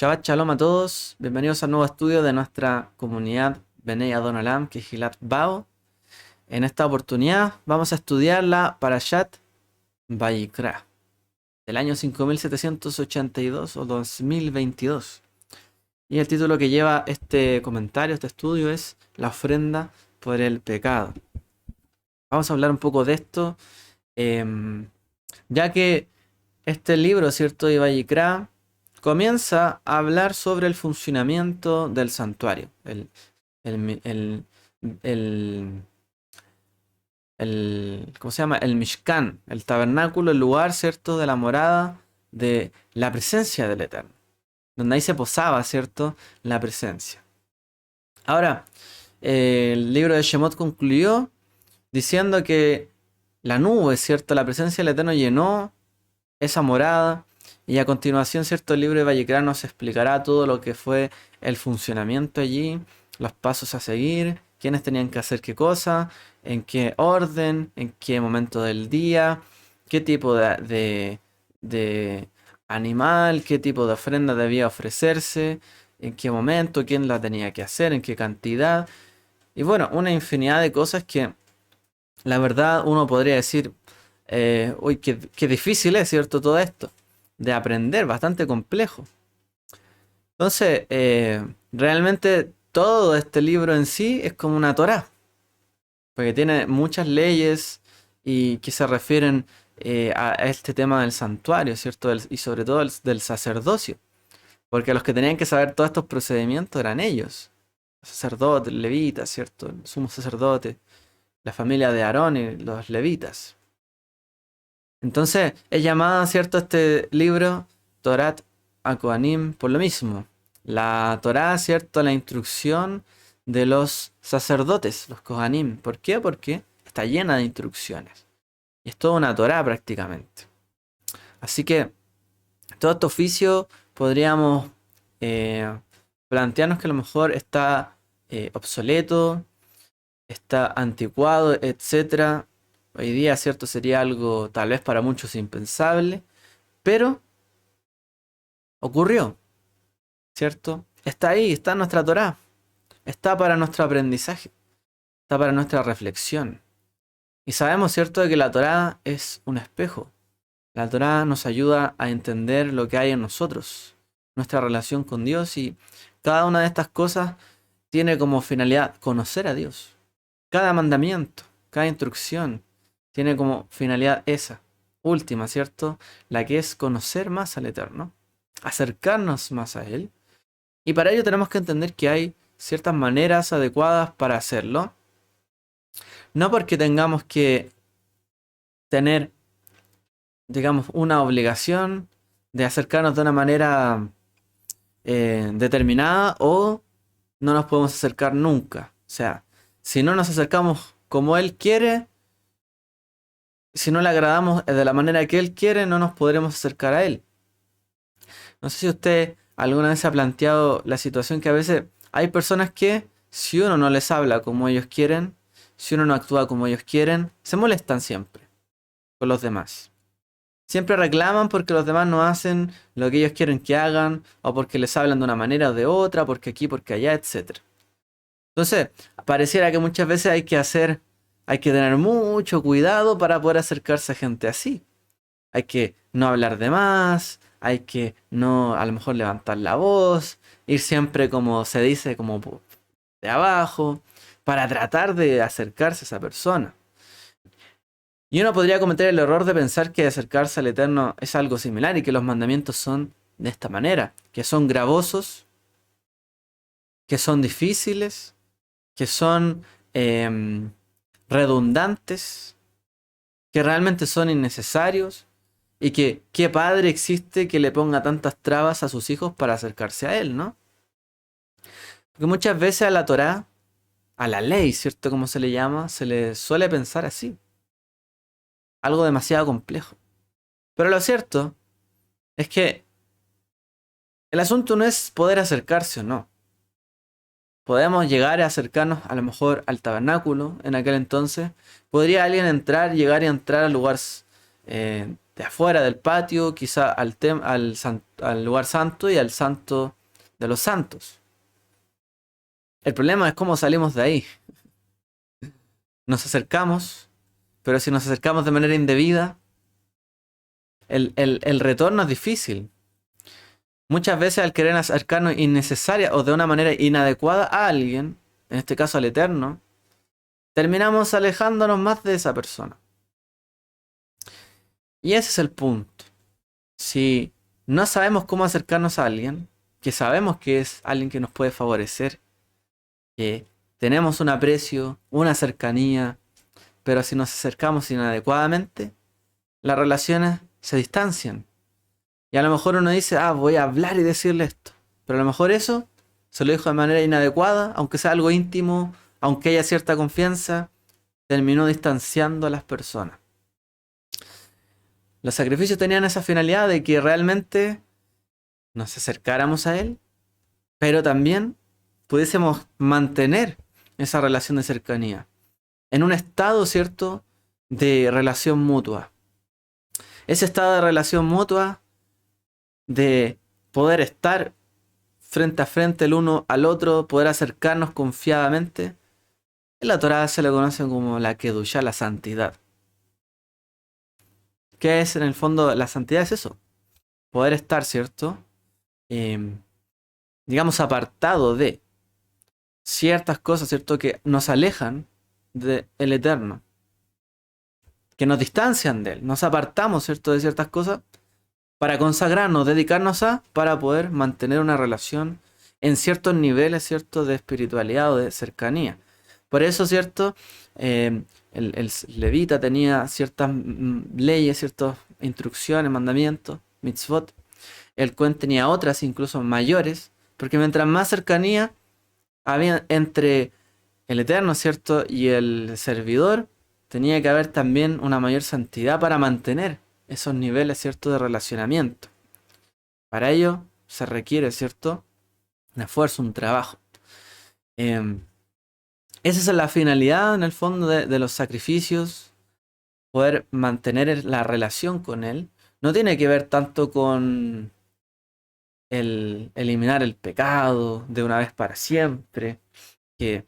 Shabbat Shalom a todos, bienvenidos al nuevo estudio de nuestra comunidad Bnei Adon Olam, Kehilat Bao. En esta oportunidad vamos a estudiar la Parashat Vayikra, del año 5782 o 2022. Y el título que lleva este comentario, este estudio, es La ofrenda por el pecado. Vamos a hablar un poco de esto, ya que este libro, ¿cierto?, de Vayikra comienza a hablar sobre el funcionamiento del santuario, el, el, el, ¿cómo se llama? El Mishkan, el tabernáculo, el lugar, ¿cierto?, de la morada de la presencia del Eterno, donde ahí se posaba, ¿cierto?, la presencia. Ahora, el libro de Shemot concluyó diciendo que la nube, ¿cierto?, la presencia del Eterno llenó esa morada. Y a continuación, ¿cierto?, el libro de Vayikra nos explicará todo lo que fue el funcionamiento allí, los pasos a seguir, quiénes tenían que hacer qué cosa, en qué orden, en qué momento del día, qué tipo de animal, qué tipo de ofrenda debía ofrecerse, en qué momento, quién la tenía que hacer, en qué cantidad. Y bueno, una infinidad de cosas que la verdad uno podría decir, uy, qué difícil es, ¿cierto? Todo esto de aprender, bastante complejo. Entonces, realmente todo este libro en sí es como una Torá, porque tiene muchas leyes y que se refieren a este tema del santuario, ¿cierto? Y sobre todo del sacerdocio, porque los que tenían que saber todos estos procedimientos eran ellos, los sacerdotes, levitas, ¿cierto? El sumo sacerdote, la familia de Aarón y los levitas. Entonces es llamada, ¿cierto?, este libro Torat HaKohanim por lo mismo. La Torá, ¿cierto?, la instrucción de los sacerdotes, los Kohanim. ¿Por qué? Porque está llena de instrucciones. Y es toda una Torá prácticamente. Así que todo este oficio podríamos plantearnos que a lo mejor está obsoleto, está anticuado, etcétera. Hoy día, cierto, sería algo tal vez para muchos impensable, pero ocurrió, ¿cierto? Está ahí, está en nuestra Torá, está para nuestro aprendizaje, está para nuestra reflexión. Y sabemos, ¿cierto?, de que la Torá es un espejo. La Torá nos ayuda a entender lo que hay en nosotros, nuestra relación con Dios, y cada una de estas cosas tiene como finalidad conocer a Dios. Cada mandamiento, cada instrucción tiene como finalidad esa, última, ¿cierto? La que es conocer más al Eterno, acercarnos más a Él. Y para ello tenemos que entender que hay ciertas maneras adecuadas para hacerlo. No porque tengamos que tener, digamos, una obligación de acercarnos de una manera determinada, o no nos podemos acercar nunca. O sea, si no nos acercamos como Él quiere, si no le agradamos de la manera que Él quiere, no nos podremos acercar a Él. No sé si usted alguna vez se ha planteado la situación que a veces hay personas que, si uno no les habla como ellos quieren, si uno no actúa como ellos quieren, se molestan siempre con los demás. Siempre reclaman porque los demás no hacen lo que ellos quieren que hagan, o porque les hablan de una manera o de otra, porque aquí, porque allá, etc. Entonces, pareciera que muchas veces hay que tener mucho cuidado para poder acercarse a gente así. Hay que no hablar de más, hay que no a lo mejor levantar la voz, ir siempre como se dice, como de abajo, para tratar de acercarse a esa persona. Y uno podría cometer el error de pensar que acercarse al Eterno es algo similar y que los mandamientos son de esta manera, que son gravosos, que son difíciles, que son redundantes, que realmente son innecesarios, y que qué padre existe que le ponga tantas trabas a sus hijos para acercarse a él, ¿no? Porque muchas veces a la Torá, a la ley, ¿cierto? Como se le llama, se le suele pensar así. Algo demasiado complejo. Pero lo cierto es que el asunto no es poder acercarse o no. Podemos llegar a acercarnos a lo mejor al tabernáculo en aquel entonces. Podría alguien entrar, llegar y entrar al lugar de afuera del patio, quizá al lugar santo y al santo de los santos. El problema es cómo salimos de ahí. Nos acercamos, pero si nos acercamos de manera indebida, el retorno es difícil. Muchas veces al querer acercarnos innecesaria o de una manera inadecuada a alguien, en este caso al Eterno, terminamos alejándonos más de esa persona. Y ese es el punto. Si no sabemos cómo acercarnos a alguien, que sabemos que es alguien que nos puede favorecer, que tenemos un aprecio, una cercanía, pero si nos acercamos inadecuadamente, las relaciones se distancian. Y a lo mejor uno dice, voy a hablar y decirle esto. Pero a lo mejor eso se lo dijo de manera inadecuada, aunque sea algo íntimo, aunque haya cierta confianza, terminó distanciando a las personas. Los sacrificios tenían esa finalidad de que realmente nos acercáramos a Él, pero también pudiésemos mantener esa relación de cercanía en un estado, ¿cierto?, de relación mutua. Ese estado de relación mutua, de poder estar frente a frente el uno al otro, poder acercarnos confiadamente, en la Torá se le conoce como la Kedushá, la santidad. ¿Qué es en el fondo la santidad? Es eso, poder estar, ¿cierto?, digamos, apartado de ciertas cosas, ¿cierto?, que nos alejan del Eterno, que nos distancian de Él, nos apartamos, ¿cierto?, de ciertas cosas para consagrarnos, dedicarnos para poder mantener una relación en ciertos niveles, ¿cierto?, de espiritualidad o de cercanía. Por eso, ¿cierto?, el levita tenía ciertas leyes, ciertas instrucciones, mandamientos, mitzvot. El Cohen tenía otras, incluso mayores, porque mientras más cercanía había entre el Eterno, ¿cierto?, y el servidor, tenía que haber también una mayor santidad para mantener esos niveles, ¿cierto?, de relacionamiento. Para ello se requiere, ¿cierto?, un esfuerzo, un trabajo. Esa es la finalidad, en el fondo, de los sacrificios, poder mantener la relación con Él. No tiene que ver tanto con el eliminar el pecado de una vez para siempre, que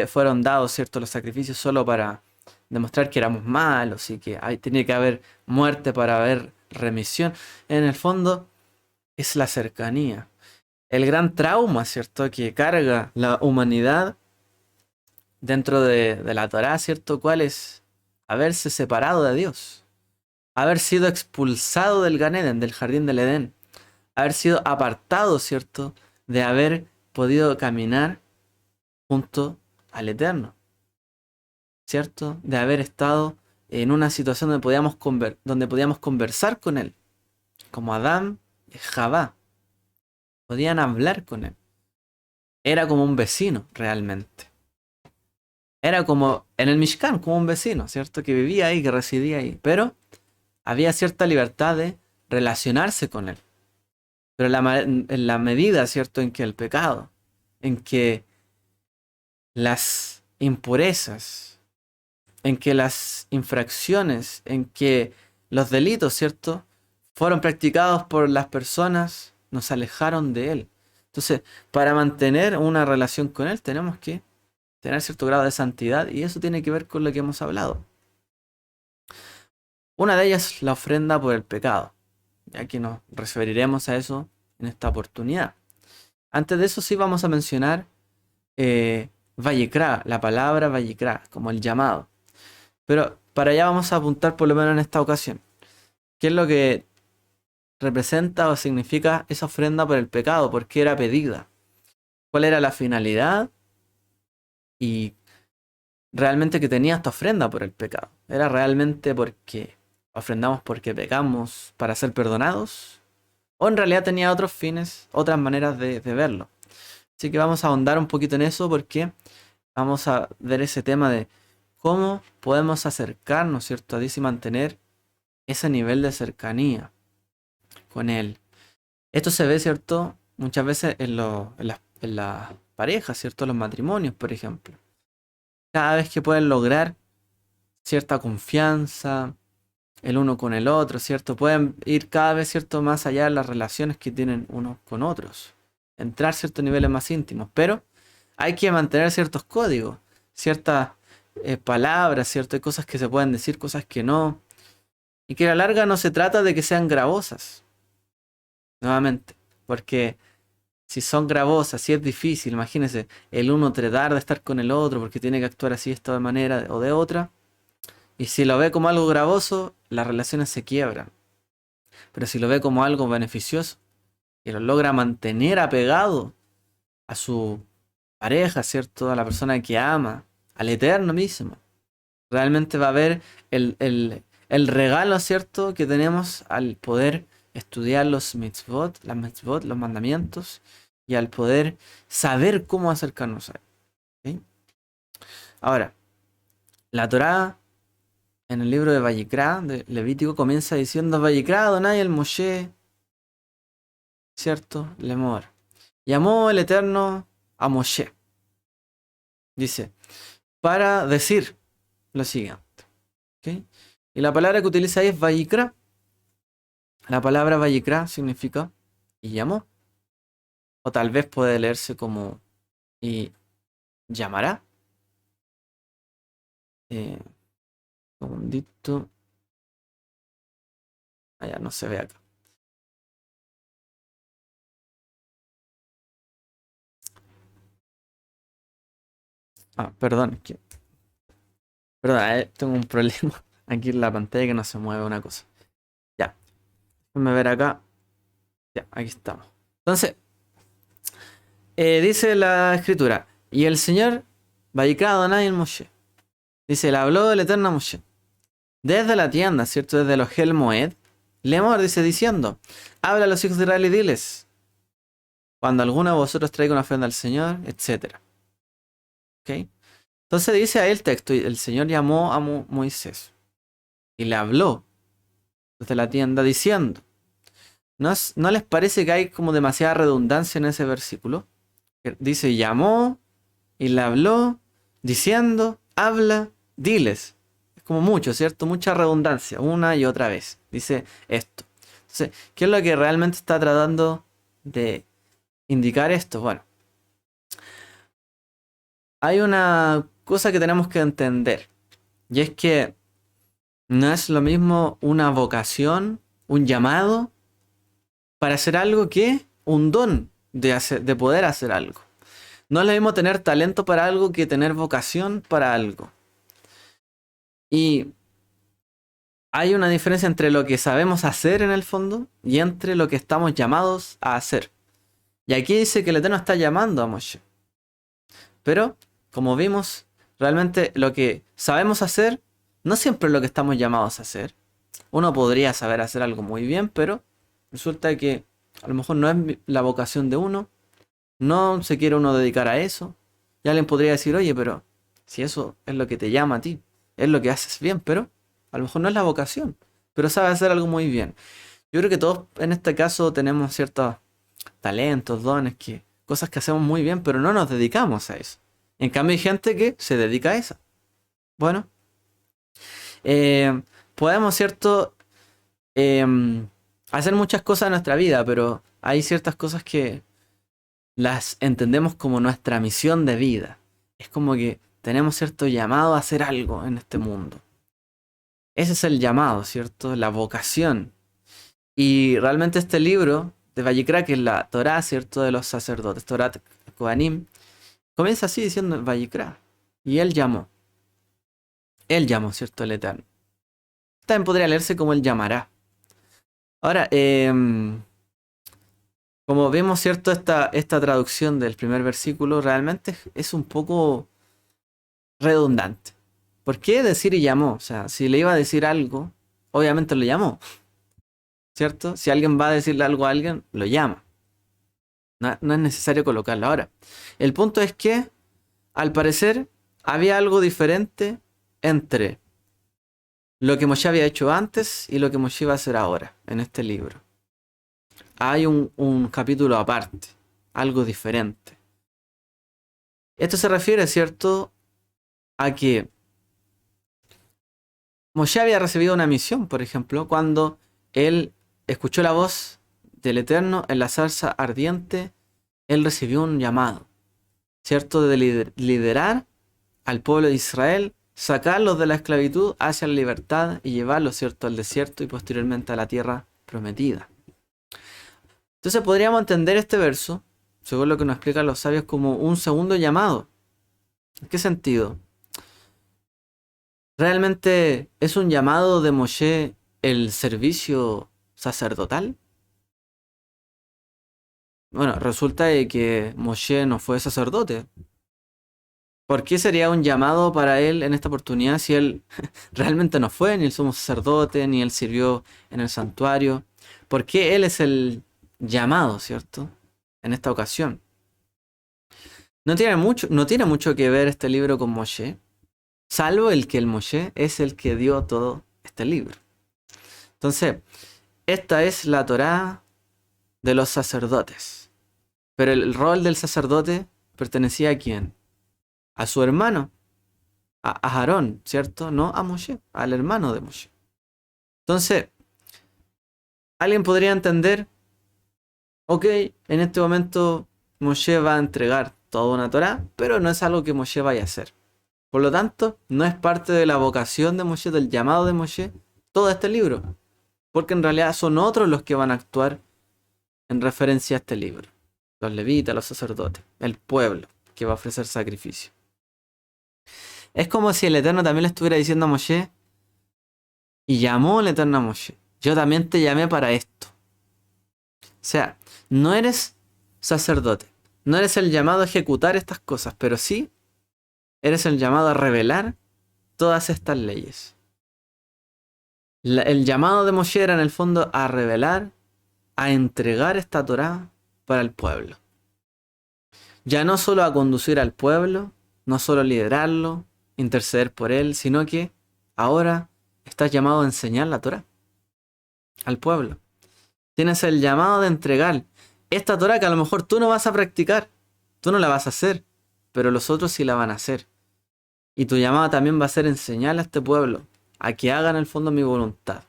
fueron dados, ¿cierto?, los sacrificios solo para demostrar que éramos malos y que tenía que haber muerte para haber remisión. En el fondo es la cercanía. El gran trauma, ¿cierto?, que carga la humanidad dentro de la Torá, ¿cierto?, ¿cuál es? Haberse separado de Dios, haber sido expulsado del Gan Eden, del jardín del Edén, haber sido apartado, ¿cierto?, de haber podido caminar junto al Eterno, ¿cierto?, de haber estado en una situación donde podíamos conversar con Él, como Adán y Javá, podían hablar con Él. Era como un vecino, realmente. Era como en el Mishkan, como un vecino, ¿cierto?, que vivía ahí, que residía ahí, pero había cierta libertad de relacionarse con Él. Pero en la medida, ¿cierto?, en que el pecado, en que las impurezas, en que las infracciones, en que los delitos, ¿cierto?, fueron practicados por las personas, nos alejaron de Él. Entonces, para mantener una relación con Él tenemos que tener cierto grado de santidad, y eso tiene que ver con lo que hemos hablado. Una de ellas es la ofrenda por el pecado, ya que nos referiremos a eso en esta oportunidad. Antes de eso sí vamos a mencionar Vayikra, la palabra Vayikra, como el llamado. Pero para allá vamos a apuntar por lo menos en esta ocasión. ¿Qué es lo que representa o significa esa ofrenda por el pecado? ¿Por qué era pedida? ¿Cuál era la finalidad? Y realmente que tenía esta ofrenda por el pecado. ¿Era realmente porque ofrendamos porque pecamos para ser perdonados? ¿O en realidad tenía otros fines, otras maneras de verlo? Así que vamos a ahondar un poquito en eso, porque vamos a ver ese tema de cómo podemos acercarnos, ¿cierto?, a Dios y mantener ese nivel de cercanía con Él. Esto se ve, ¿cierto?, muchas veces en las parejas, ¿cierto?, los matrimonios, por ejemplo. Cada vez que pueden lograr cierta confianza, el uno con el otro, ¿cierto? Pueden ir cada vez, ¿cierto? Más allá de las relaciones que tienen unos con otros. Entrar a ciertos niveles más íntimos. Pero hay que mantener ciertos códigos, ciertas palabras, ¿cierto? Hay cosas que se pueden decir, cosas que no. Y que a la larga no se trata de que sean gravosas, nuevamente. Porque si son gravosas, si es difícil, imagínense, el uno tratar de estar con el otro porque tiene que actuar así de esta manera o de otra. Y si lo ve como algo gravoso, las relaciones se quiebran. Pero si lo ve como algo beneficioso y lo logra mantener apegado a su pareja, ¿cierto? A la persona que ama, al eterno mismo, realmente va a ver el regalo, ¿cierto? Que tenemos al poder estudiar los mitzvot, las mitzvot, los mandamientos, y al poder saber cómo acercarnos a él. ¿Ok? Ahora, la Torá en el libro de Vayikra, de Levítico, comienza diciendo Vayikra Adonai el Moshe, ¿cierto? Lemor. Llamó el Eterno a Moshe. Dice, para decir lo siguiente. ¿Ok? Y la palabra que utiliza ahí es Vayikra. La palabra Vayikra significa y llamó. O tal vez puede leerse como y llamará. Un segundito. Allá no se ve acá. Ah, perdón. Perdón, tengo un problema aquí en la pantalla que no se mueve una cosa. Ya, déjame ver acá. Ya, aquí estamos. Entonces, dice la escritura, y el Señor, Vayikra Adonai el Moshe. Dice, le habló el Eterno a Moshe. Desde la tienda, ¿cierto? Desde los Hel Moed. Lemor dice diciendo, habla a los hijos de Israel y diles, cuando alguno de vosotros traiga una ofrenda al Señor, etcétera. ¿Ok? Entonces dice ahí el texto, y el Señor llamó a Moisés y le habló desde la tienda diciendo, ¿no les parece que hay como demasiada redundancia en ese versículo? Que dice, llamó y le habló diciendo, habla, diles. Es como mucho, ¿cierto? Mucha redundancia, una y otra vez. Dice esto. Entonces, ¿qué es lo que realmente está tratando de indicar esto? Bueno, hay una cosa que tenemos que entender. Y es que no es lo mismo una vocación, un llamado para hacer algo que un don de poder hacer algo. No es lo mismo tener talento para algo que tener vocación para algo. Y hay una diferencia entre lo que sabemos hacer en el fondo y entre lo que estamos llamados a hacer. Y aquí dice que el Eterno está llamando a Moshe. Pero, como vimos, realmente lo que sabemos hacer no siempre es lo que estamos llamados a hacer. Uno podría saber hacer algo muy bien, pero resulta que a lo mejor no es la vocación de uno, no se quiere uno dedicar a eso. Y alguien podría decir, oye, pero si eso es lo que te llama a ti, es lo que haces bien, pero a lo mejor no es la vocación, pero sabe hacer algo muy bien. Yo creo que todos en este caso tenemos ciertos talentos, dones, cosas que hacemos muy bien, pero no nos dedicamos a eso. En cambio hay gente que se dedica a eso. Bueno, podemos, ¿cierto? Hacer muchas cosas en nuestra vida, pero hay ciertas cosas que las entendemos como nuestra misión de vida. Es como que tenemos cierto llamado a hacer algo en este mundo. Ese es el llamado, ¿cierto? La vocación. Y realmente este libro de Vayikra, que es la Torá, ¿cierto? De los sacerdotes, Torá Kohanim, comienza así diciendo Vayikra. Y él llamó. Él llamó, ¿cierto? El Eterno. También podría leerse como él llamará. Ahora, como vemos, ¿cierto? Esta traducción del primer versículo realmente es un poco redundante. ¿Por qué decir y llamó? O sea, si le iba a decir algo, obviamente lo llamó, ¿cierto? Si alguien va a decirle algo a alguien, lo llama. No es necesario colocarlo. Ahora, el punto es que, al parecer, había algo diferente entre lo que Moshe había hecho antes y lo que Moshe iba a hacer ahora, en este libro. Hay un capítulo aparte, algo diferente. Esto se refiere, ¿cierto?, a que Moshe había recibido una misión, por ejemplo, cuando él escuchó la voz del Eterno en la zarza ardiente, él recibió un llamado, ¿cierto? De liderar al pueblo de Israel, sacarlos de la esclavitud hacia la libertad y llevarlos, ¿cierto?, al desierto y posteriormente a la tierra prometida. Entonces podríamos entender este verso, según lo que nos explican los sabios, como un segundo llamado. ¿En qué sentido? ¿Realmente es un llamado de Moshe el servicio sacerdotal? Bueno, resulta de que Moshe no fue sacerdote. ¿Por qué sería un llamado para él en esta oportunidad si él realmente no fue ni el sumo sacerdote, ni él sirvió en el santuario? ¿Por qué él es el llamado, cierto? En esta ocasión. No tiene mucho que ver este libro con Moshe, salvo el que el Moshe es el que dio todo este libro. Entonces, esta es la Torá de los sacerdotes. Pero el rol del sacerdote pertenecía a quién? A su hermano, a Aarón, ¿cierto? No a Moshe, al hermano de Moshe. Entonces, alguien podría entender, ok, en este momento Moshe va a entregar toda una Torá, pero no es algo que Moshe vaya a hacer. Por lo tanto, no es parte de la vocación de Moshe, del llamado de Moshe, todo este libro. Porque en realidad son otros los que van a actuar en referencia a este libro. Los levitas, los sacerdotes, el pueblo que va a ofrecer sacrificio. Es como si el Eterno también le estuviera diciendo a Moshe, y llamó el Eterno a Moshe, yo también te llamé para esto. O sea, no eres sacerdote, no eres el llamado a ejecutar estas cosas, pero sí eres el llamado a revelar todas estas leyes. El llamado de Moshe era en el fondo a revelar, a entregar esta Torá para el pueblo. Ya no solo a conducir al pueblo, no solo liderarlo, interceder por él, sino que ahora estás llamado a enseñar la Torá al pueblo. Tienes el llamado de entregar esta Torá que a lo mejor tú no vas a practicar, tú no la vas a hacer, pero los otros sí la van a hacer. Y tu llamado también va a ser enseñarle a este pueblo a que hagan en el fondo mi voluntad.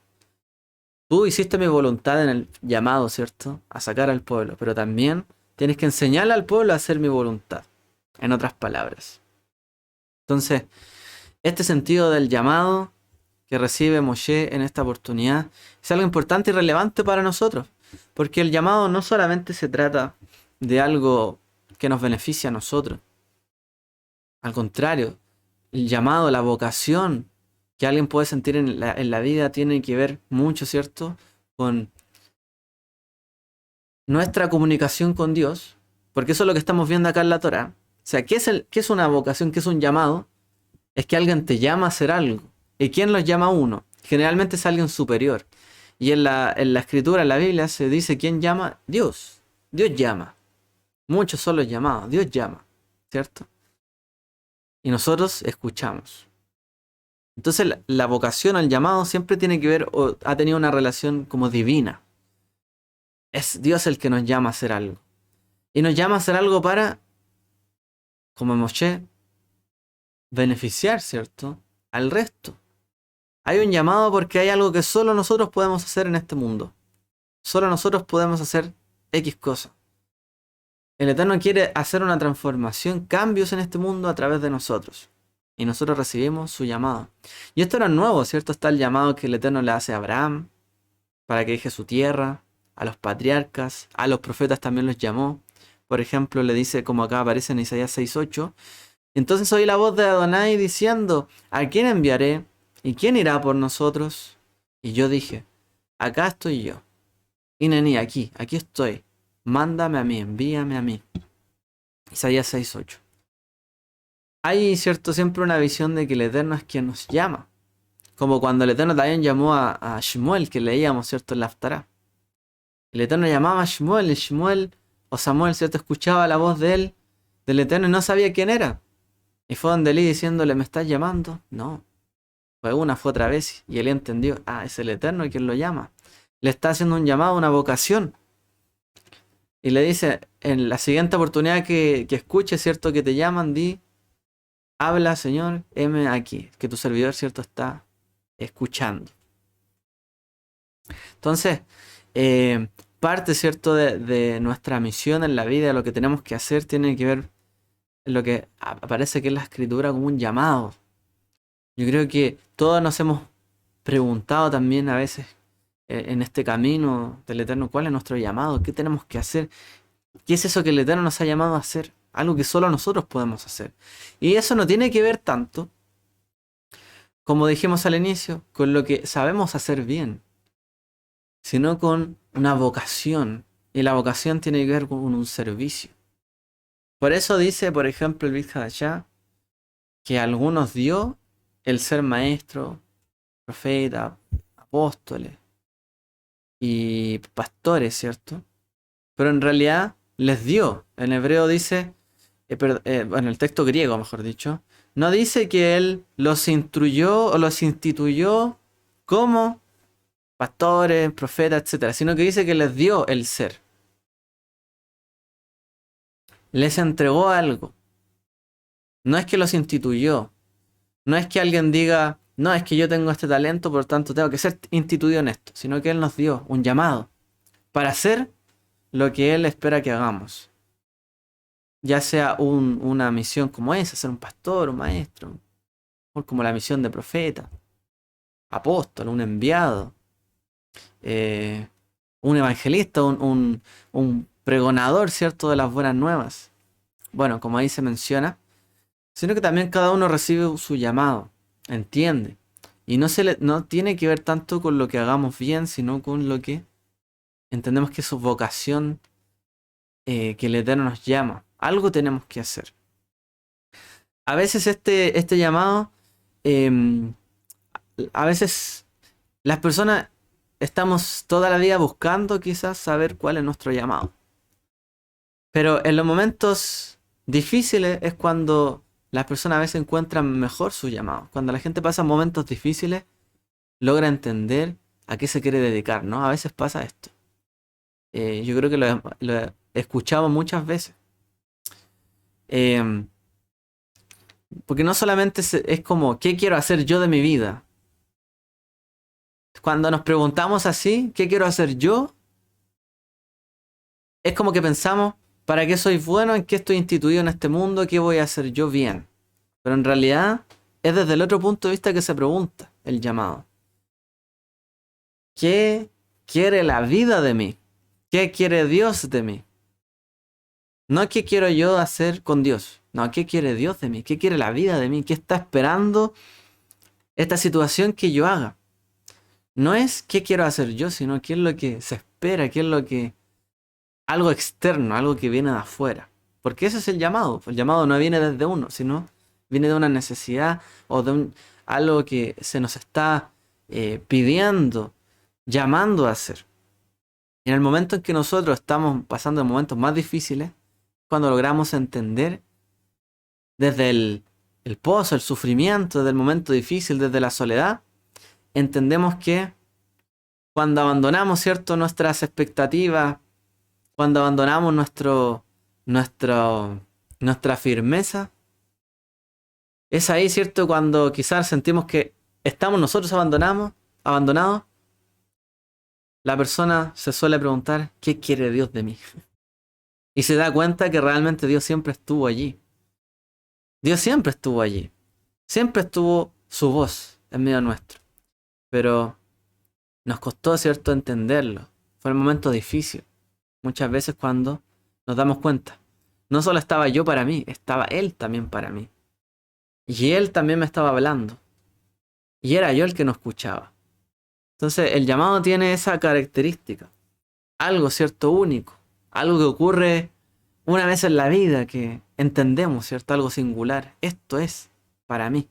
Tú hiciste mi voluntad en el llamado, ¿cierto? A sacar al pueblo, pero también tienes que enseñarle al pueblo a hacer mi voluntad, en otras palabras. Entonces, este sentido del llamado que recibe Moshe en esta oportunidad es algo importante y relevante para nosotros, porque el llamado no solamente se trata de algo que nos beneficia a nosotros, al contrario, el llamado, la vocación que alguien puede sentir en la vida tiene que ver mucho, ¿cierto?, con nuestra comunicación con Dios, porque eso es lo que estamos viendo acá en la Torá. O sea, ¿qué es una vocación? ¿Qué es un llamado? Es que alguien te llama a hacer algo. ¿Y quién los llama a uno? Generalmente es alguien superior. Y en la escritura, en la Biblia, se dice quién llama. Dios. Dios llama. Muchos son los llamados. Dios llama. ¿Cierto? Y nosotros escuchamos. Entonces la vocación, el llamado, siempre tiene que ver o ha tenido una relación como divina. Es Dios el que nos llama a hacer algo. Y nos llama a hacer algo para, como Moshe, beneficiar, ¿cierto?, al resto. Hay un llamado porque hay algo que solo nosotros podemos hacer en este mundo. Solo nosotros podemos hacer X cosa. El Eterno quiere hacer una transformación, cambios en este mundo a través de nosotros. Y nosotros recibimos su llamado. Y esto no es nuevo, ¿cierto? Está el llamado que el Eterno le hace a Abraham para que deje su tierra, a los patriarcas, a los profetas también los llamó. Por ejemplo, le dice, como acá aparece en Isaías 6:8, entonces oí la voz de Adonai diciendo, ¿a quién enviaré? ¿Y quién irá por nosotros? Y yo dije, acá estoy yo. Inení, aquí estoy. Mándame a mí, envíame a mí. Isaías 6:8. Hay, cierto, siempre una visión de que el Eterno es quien nos llama. Como cuando el Eterno también llamó a Shmuel, que leíamos, cierto, en la Haftará. El Eterno llamaba a Shmuel, y Shmuel, o Samuel, cierto, escuchaba la voz de él, del Eterno, y no sabía quién era. Y fue donde Elí diciéndole, ¿me estás llamando? No. Fue una, fue otra vez. Y él entendió, es el Eterno quien lo llama. Le está haciendo un llamado, una vocación. Y le dice, en la siguiente oportunidad que escuche, ¿cierto?, que te llaman, di, habla, Señor, heme aquí, que tu servidor, ¿cierto?, está escuchando. Entonces, parte, ¿cierto?, de nuestra misión en la vida, lo que tenemos que hacer, tiene que ver en lo que aparece que es la escritura como un llamado. Yo creo que todos nos hemos preguntado también a veces en este camino del Eterno, ¿cuál es nuestro llamado? ¿Qué tenemos que hacer? ¿Qué es eso que el Eterno nos ha llamado a hacer? Algo que solo nosotros podemos hacer. Y eso no tiene que ver tanto, como dijimos al inicio, con lo que sabemos hacer bien, sino con una vocación. Y la vocación tiene que ver con un servicio. Por eso dice, por ejemplo, el Brit Hadashah, que a algunos dio el ser maestro, profeta, apóstoles y pastores, ¿cierto? Pero en realidad les dio. En hebreo dice, bueno, el texto griego, mejor dicho, no dice que él los instruyó o los instituyó como pastores, profetas, etcétera, sino que dice que les dio el ser. Les entregó algo. No es que los instituyó. No es que alguien diga, no, es que yo tengo este talento, por tanto tengo que ser instituido en esto, sino que él nos dio un llamado para hacer lo que él espera que hagamos. Ya sea una misión como esa, ser un pastor, un maestro, o como la misión de profeta, apóstol, un enviado, eh, un evangelista, un pregonador, ¿cierto?, de las buenas nuevas. Bueno, como ahí se menciona, sino que también cada uno recibe su llamado, entiende. Y no tiene que ver tanto con lo que hagamos bien, sino con lo que entendemos que es su vocación, que el Eterno nos llama. Algo tenemos que hacer. A veces este llamado, em, a veces las personas estamos toda la vida buscando quizás saber cuál es nuestro llamado. Pero en los momentos difíciles es cuando las personas a veces encuentran mejor su llamado. Cuando la gente pasa momentos difíciles, logra entender a qué se quiere dedicar, ¿no? A veces pasa esto. Yo creo que lo escuchamos muchas veces. Em, porque no solamente es como, ¿qué quiero hacer yo de mi vida? Cuando nos preguntamos así, ¿qué quiero hacer yo? Es como que pensamos, ¿para qué soy bueno? ¿En qué estoy instituido en este mundo? ¿Qué voy a hacer yo bien? Pero en realidad es desde el otro punto de vista que se pregunta el llamado. ¿Qué quiere la vida de mí? ¿Qué quiere Dios de mí? No qué quiero yo hacer con Dios. No, ¿qué quiere Dios de mí? ¿Qué quiere la vida de mí? ¿Qué está esperando esta situación que yo haga? No es qué quiero hacer yo, sino qué es lo que se espera, qué es lo que... algo externo, algo que viene de afuera. Porque ese es el llamado. El llamado no viene desde uno, sino viene de una necesidad o de algo que se nos está pidiendo, llamando a hacer. Y en el momento en que nosotros estamos pasando momentos más difíciles, cuando logramos entender desde el pozo, el sufrimiento, desde el momento difícil, desde la soledad, entendemos que cuando abandonamos, ¿cierto?, nuestras expectativas, cuando abandonamos nuestra firmeza, es ahí, ¿cierto?, cuando quizás sentimos que estamos nosotros abandonados, la persona se suele preguntar, ¿qué quiere Dios de mí? Y se da cuenta que realmente Dios siempre estuvo allí. Dios siempre estuvo allí. Siempre estuvo su voz en medio nuestro. Pero nos costó, ¿cierto?, entenderlo. Fue un momento difícil. Muchas veces cuando nos damos cuenta. No solo estaba yo para mí, estaba Él también para mí. Y Él también me estaba hablando. Y era yo el que no escuchaba. Entonces el llamado tiene esa característica. Algo, ¿cierto?, único. Algo que ocurre una vez en la vida que entendemos, ¿cierto? Algo singular. Esto es para mí.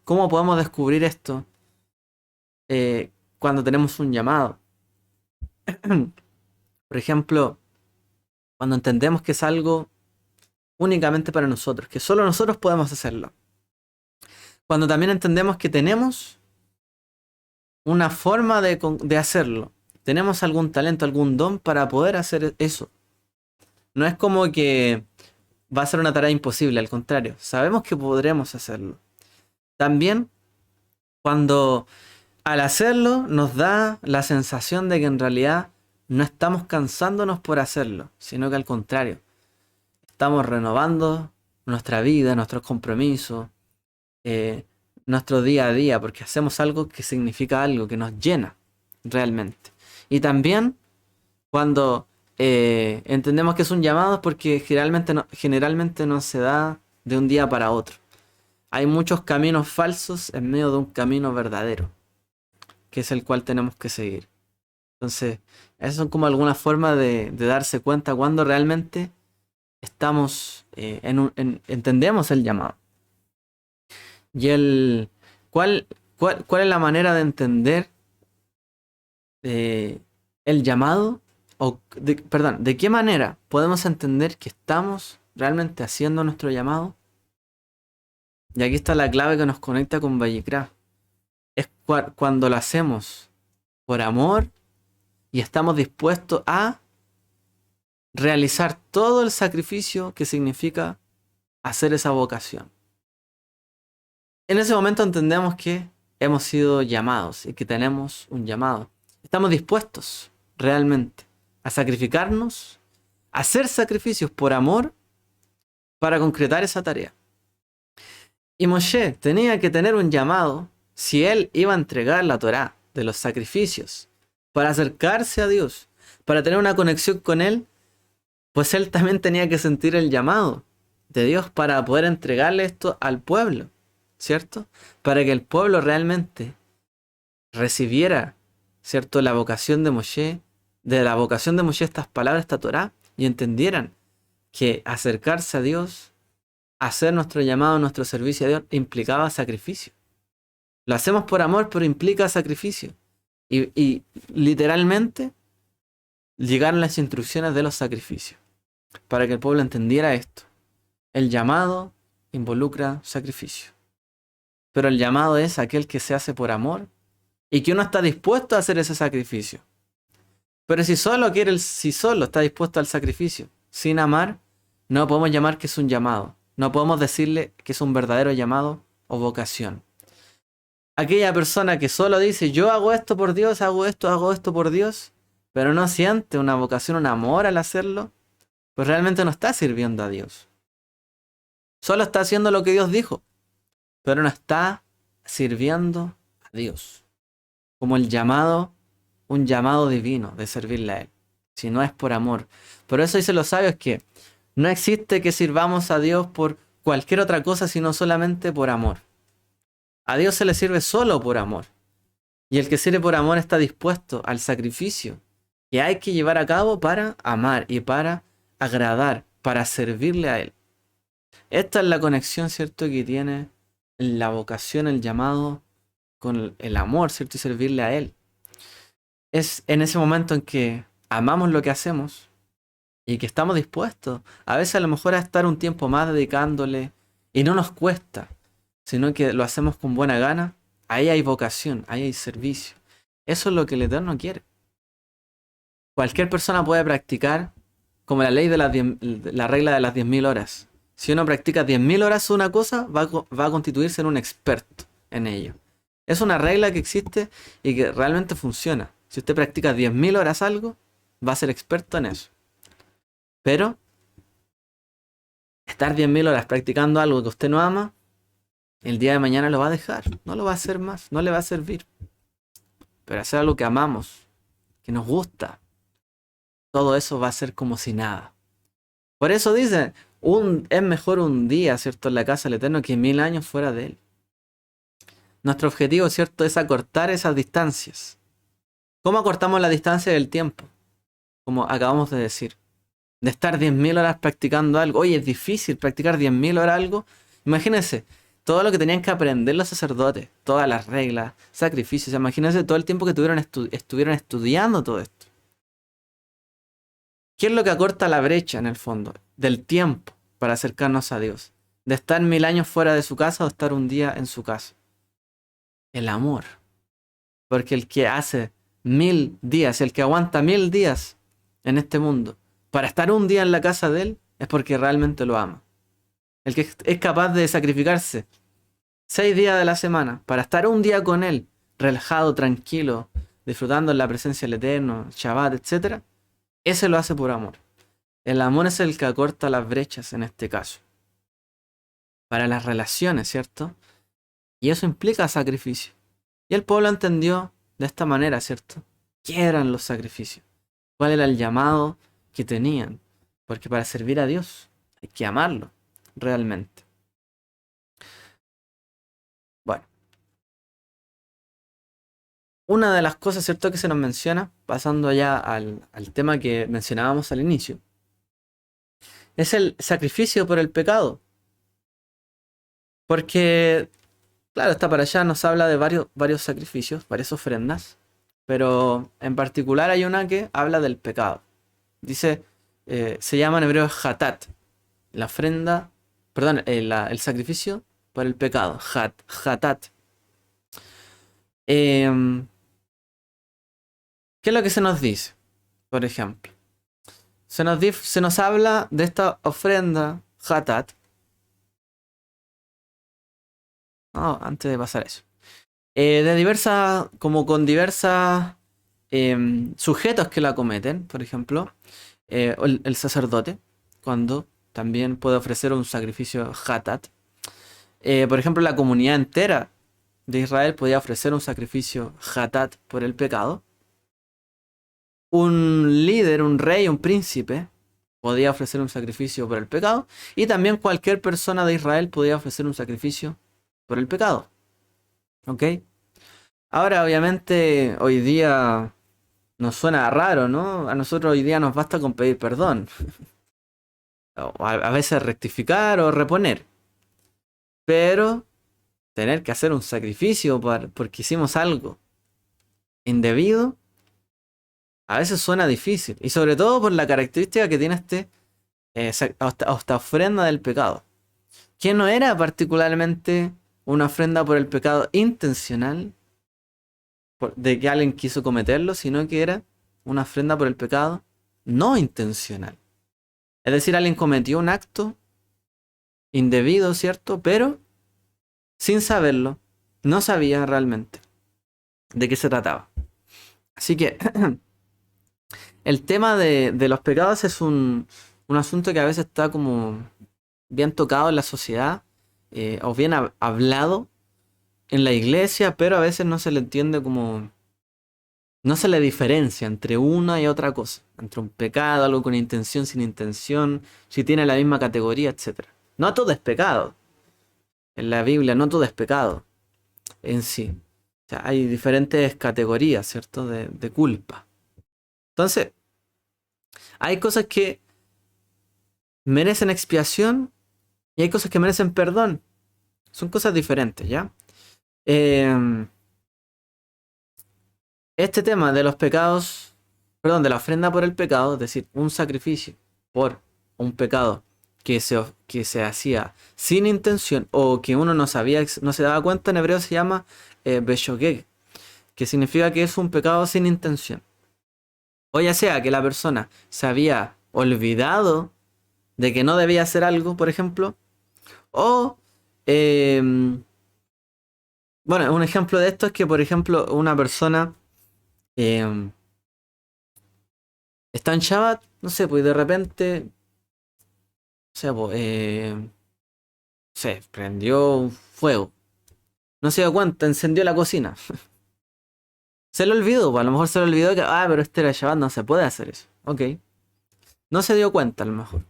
¿Cómo podemos descubrir esto cuando tenemos un llamado? Por ejemplo, cuando entendemos que es algo únicamente para nosotros, que solo nosotros podemos hacerlo. Cuando también entendemos que tenemos una forma de hacerlo. Tenemos algún talento, algún don para poder hacer eso. No es como que va a ser una tarea imposible, al contrario, sabemos que podremos hacerlo. También Cuando al hacerlo nos da la sensación de que en realidad no estamos cansándonos por hacerlo, sino que al contrario, estamos renovando nuestra vida, nuestros compromisos, eh, nuestro día a día, porque hacemos algo que significa algo, que nos llena realmente. Y también cuando entendemos que es un llamado es porque generalmente no se da de un día para otro. Hay muchos caminos falsos en medio de un camino verdadero, que es el cual tenemos que seguir. Entonces, esas son como algunas formas de darse cuenta cuando realmente estamos, entendemos el llamado. Y ¿cuál, cuál es la manera de entender eh, el llamado? Perdón, ¿de qué manera podemos entender que estamos realmente haciendo nuestro llamado? Y aquí está la clave que nos conecta con Vallecraft. Es cuando lo hacemos por amor y estamos dispuestos a realizar todo el sacrificio que significa hacer esa vocación. En ese momento entendemos que hemos sido llamados y que tenemos un llamado. Estamos dispuestos realmente a sacrificarnos, a hacer sacrificios por amor para concretar esa tarea. Y Moshe tenía que tener un llamado si él iba a entregar la Torá de los sacrificios para acercarse a Dios, para tener una conexión con Él, pues él también tenía que sentir el llamado de Dios para poder entregarle esto al pueblo, ¿cierto? Para que el pueblo realmente recibiera, ¿cierto? La vocación de Moshe, de la vocación de Moshe estas palabras, esta Torá, y entendieran que acercarse a Dios, hacer nuestro llamado, nuestro servicio a Dios, implicaba sacrificio. Lo hacemos por amor, pero implica sacrificio. Y literalmente llegaron las instrucciones de los sacrificios para que el pueblo entendiera esto. El llamado involucra sacrificio. Pero el llamado es aquel que se hace por amor y que uno está dispuesto a hacer ese sacrificio. Pero si solo está dispuesto al sacrificio, sin amar, no podemos llamar que es un llamado. No podemos decirle que es un verdadero llamado o vocación. Aquella persona que solo dice, yo hago esto por Dios, hago esto por Dios, pero no siente una vocación, un amor al hacerlo, pues realmente no está sirviendo a Dios. Solo está haciendo lo que Dios dijo, pero no está sirviendo a Dios. Como el llamado, un llamado divino de servirle a Él. Si no es por amor. Por eso dicen los sabios que no existe que sirvamos a Dios por cualquier otra cosa, sino solamente por amor. A Dios se le sirve solo por amor. Y el que sirve por amor está dispuesto al sacrificio que hay que llevar a cabo para amar y para agradar, para servirle a Él. Esta es la conexión, ¿cierto?, que tiene la vocación, el llamado con el amor, ¿cierto?, y servirle a Él. Es en ese momento en que amamos lo que hacemos y que estamos dispuestos, a veces a lo mejor a estar un tiempo más dedicándole y no nos cuesta, sino que lo hacemos con buena gana. Ahí hay vocación, ahí hay servicio. Eso es lo que el Eterno quiere. Cualquier persona puede practicar como la ley de la regla de las 10.000 horas. Si uno practica 10.000 horas una cosa, va a constituirse en un experto en ello. Es una regla que existe y que realmente funciona. Si usted practica 10.000 horas algo, va a ser experto en eso. Pero estar 10.000 horas practicando algo que usted no ama, el día de mañana lo va a dejar. No lo va a hacer más, no le va a servir. Pero hacer algo que amamos, que nos gusta, todo eso va a ser como si nada. Por eso dice, es mejor un día, ¿cierto?, en la casa del Eterno que 1.000 años fuera de Él. Nuestro objetivo, ¿cierto?, es acortar esas distancias. ¿Cómo acortamos la distancia del tiempo? Como acabamos de decir. De estar 10.000 horas practicando algo. Oye, es difícil practicar 10.000 horas algo. Imagínense, todo lo que tenían que aprender los sacerdotes, todas las reglas, sacrificios. Imagínense todo el tiempo que estuvieron estudiando todo esto. ¿Qué es lo que acorta la brecha en el fondo? Del tiempo para acercarnos a Dios. De estar 1.000 años fuera de su casa o estar un día en su casa. El amor. Porque el que hace 1.000 días, el que aguanta 1.000 días en este mundo, para estar un día en la casa de Él, es porque realmente lo ama. El que es capaz de sacrificarse 6 días de la semana, para estar un día con Él, relajado, tranquilo, disfrutando en la presencia del Eterno, Shabbat, etc., ese lo hace por amor. El amor es el que acorta las brechas en este caso. Para las relaciones, ¿cierto? Y eso implica sacrificio. Y el pueblo entendió de esta manera, ¿cierto? ¿Qué eran los sacrificios? ¿Cuál era el llamado que tenían? Porque para servir a Dios hay que amarlo realmente. Bueno, una de las cosas, ¿cierto?, que se nos menciona, pasando ya al tema que mencionábamos al inicio, es el sacrificio por el pecado. Porque, claro, esta para allá nos habla de varios sacrificios, varias ofrendas, pero en particular hay una que habla del pecado. Dice, se llama en hebreo hatat, la ofrenda, perdón, el sacrificio por el pecado, hatat. Em, ¿Qué es lo que se nos dice? Por ejemplo, se nos habla de esta ofrenda hatat. No, antes de pasar eso. De diversas, como con diversas sujetos que la cometen, por ejemplo, el sacerdote, cuando también puede ofrecer un sacrificio hatat. Por ejemplo, la comunidad entera de Israel podía ofrecer un sacrificio hatat por el pecado. Un líder, un rey, un príncipe podía ofrecer un sacrificio por el pecado. Y también cualquier persona de Israel podía ofrecer un sacrificio por el pecado. ¿Ok? Ahora, obviamente, hoy día nos suena raro, ¿no? A nosotros hoy día nos basta con pedir perdón. O a veces rectificar o reponer. Pero tener que hacer un sacrificio porque hicimos algo indebido, a veces suena difícil. Y sobre todo por la característica que tiene esta ofrenda del pecado. Que no era particularmente una ofrenda por el pecado intencional, de que alguien quiso cometerlo, sino que era una ofrenda por el pecado no intencional. Es decir, alguien cometió un acto indebido, ¿cierto? Pero sin saberlo, no sabía realmente de qué se trataba. Así que el tema de los pecados es un asunto que a veces está como bien tocado en la sociedad, o bien hablado en la iglesia, pero a veces no se le entiende como... No se le diferencia entre una y otra cosa, entre un pecado, algo con intención, sin intención, si tiene la misma categoría, etc. No todo es pecado. En la Biblia no todo es pecado en sí. O sea, hay diferentes categorías, ¿cierto? De culpa. Entonces, hay cosas que merecen expiación y hay cosas que merecen perdón. Son cosas diferentes, ¿ya? Este tema de los pecados, perdón, de la ofrenda por el pecado, es decir, un sacrificio por un pecado que se hacía sin intención o que uno no sabía, no se daba cuenta, en hebreo se llama beshogeg, que significa que es un pecado sin intención. O ya sea que la persona se había olvidado de que no debía hacer algo, por ejemplo, o, bueno, un ejemplo de esto es que, por ejemplo, una persona eh, está en Shabbat, no sé, pues de repente, o sea, pues, se prendió un fuego. No se dio cuenta, encendió la cocina. Se le olvidó, pues a lo mejor se le olvidó que, pero este era Shabbat, no se puede hacer eso. Ok. No se dio cuenta, a lo mejor.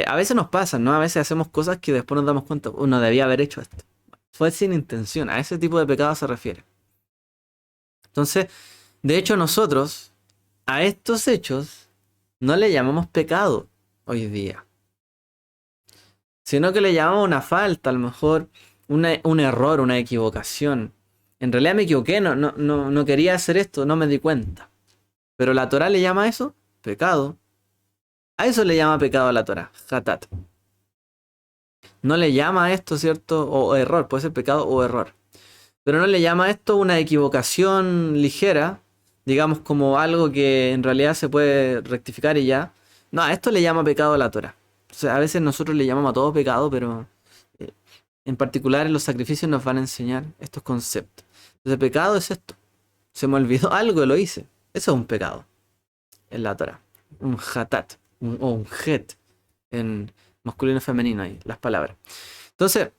A veces nos pasa, ¿no? A veces hacemos cosas que después nos damos cuenta, uno debía haber hecho esto. Fue sin intención, a ese tipo de pecado se refiere. Entonces, de hecho, nosotros a estos hechos no le llamamos pecado hoy día, sino que le llamamos una falta, a lo mejor un error, una equivocación. En realidad me equivoqué, no quería hacer esto, no me di cuenta. Pero la Torah le llama a eso pecado. A eso le llama pecado a la Torah, hatat. No le llama a esto, ¿cierto? O error, puede ser pecado o error. Pero no le llama a esto una equivocación ligera, digamos como algo que en realidad se puede rectificar y ya. No, a esto le llama pecado a la Torah. O sea, a veces nosotros le llamamos a todo pecado, pero en particular en los sacrificios nos van a enseñar estos conceptos. Entonces, pecado es esto. Se me olvidó algo y lo hice. Eso es un pecado en la Torah. Un hatat o un het en masculino y femenino ahí, las palabras. Entonces,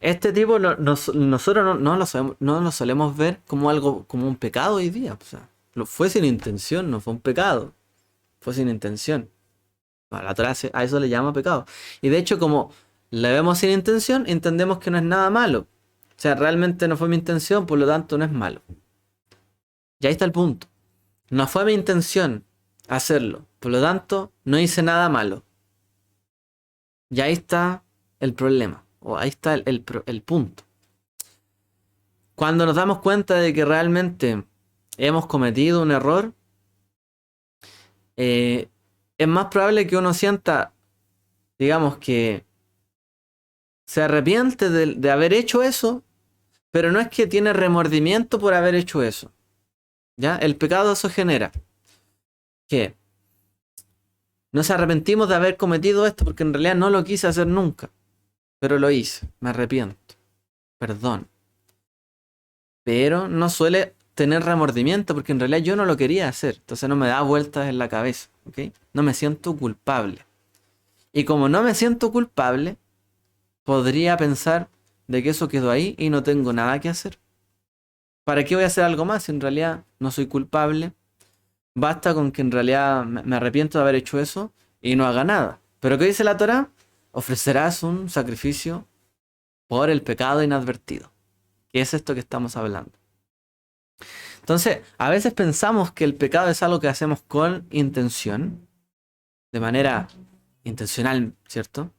este tipo nosotros no lo solemos ver como algo, como un pecado hoy día. O sea, fue sin intención, no fue un pecado. Fue sin intención. No, la Torah a eso le llama pecado. Y de hecho, como le vemos sin intención, entendemos que no es nada malo. O sea, realmente no fue mi intención, por lo tanto no es malo. Y ahí está el punto. No fue mi intención hacerlo, por lo tanto no hice nada malo. Y ahí está el problema, o ahí está el punto. Cuando nos damos cuenta de que realmente hemos cometido un error, es más probable que uno sienta, digamos, que se arrepiente de haber hecho eso, pero no es que tiene remordimiento por haber hecho eso. ¿Ya? El pecado eso genera que nos arrepentimos de haber cometido esto porque en realidad no lo quise hacer nunca, pero lo hice, me arrepiento, perdón. Pero no suele tener remordimiento porque en realidad yo no lo quería hacer, entonces no me da vueltas en la cabeza, ¿ok? No me siento culpable. Y como no me siento culpable, podría pensar de que eso quedó ahí y no tengo nada que hacer. ¿Para qué voy a hacer algo más si en realidad no soy culpable? Basta con que en realidad me arrepiento de haber hecho eso y no haga nada. ¿Pero qué dice la Torá? Ofrecerás un sacrificio por el pecado inadvertido. ¿Qué es esto que estamos hablando? Entonces, a veces pensamos que el pecado es algo que hacemos con intención, de manera intencional, ¿cierto?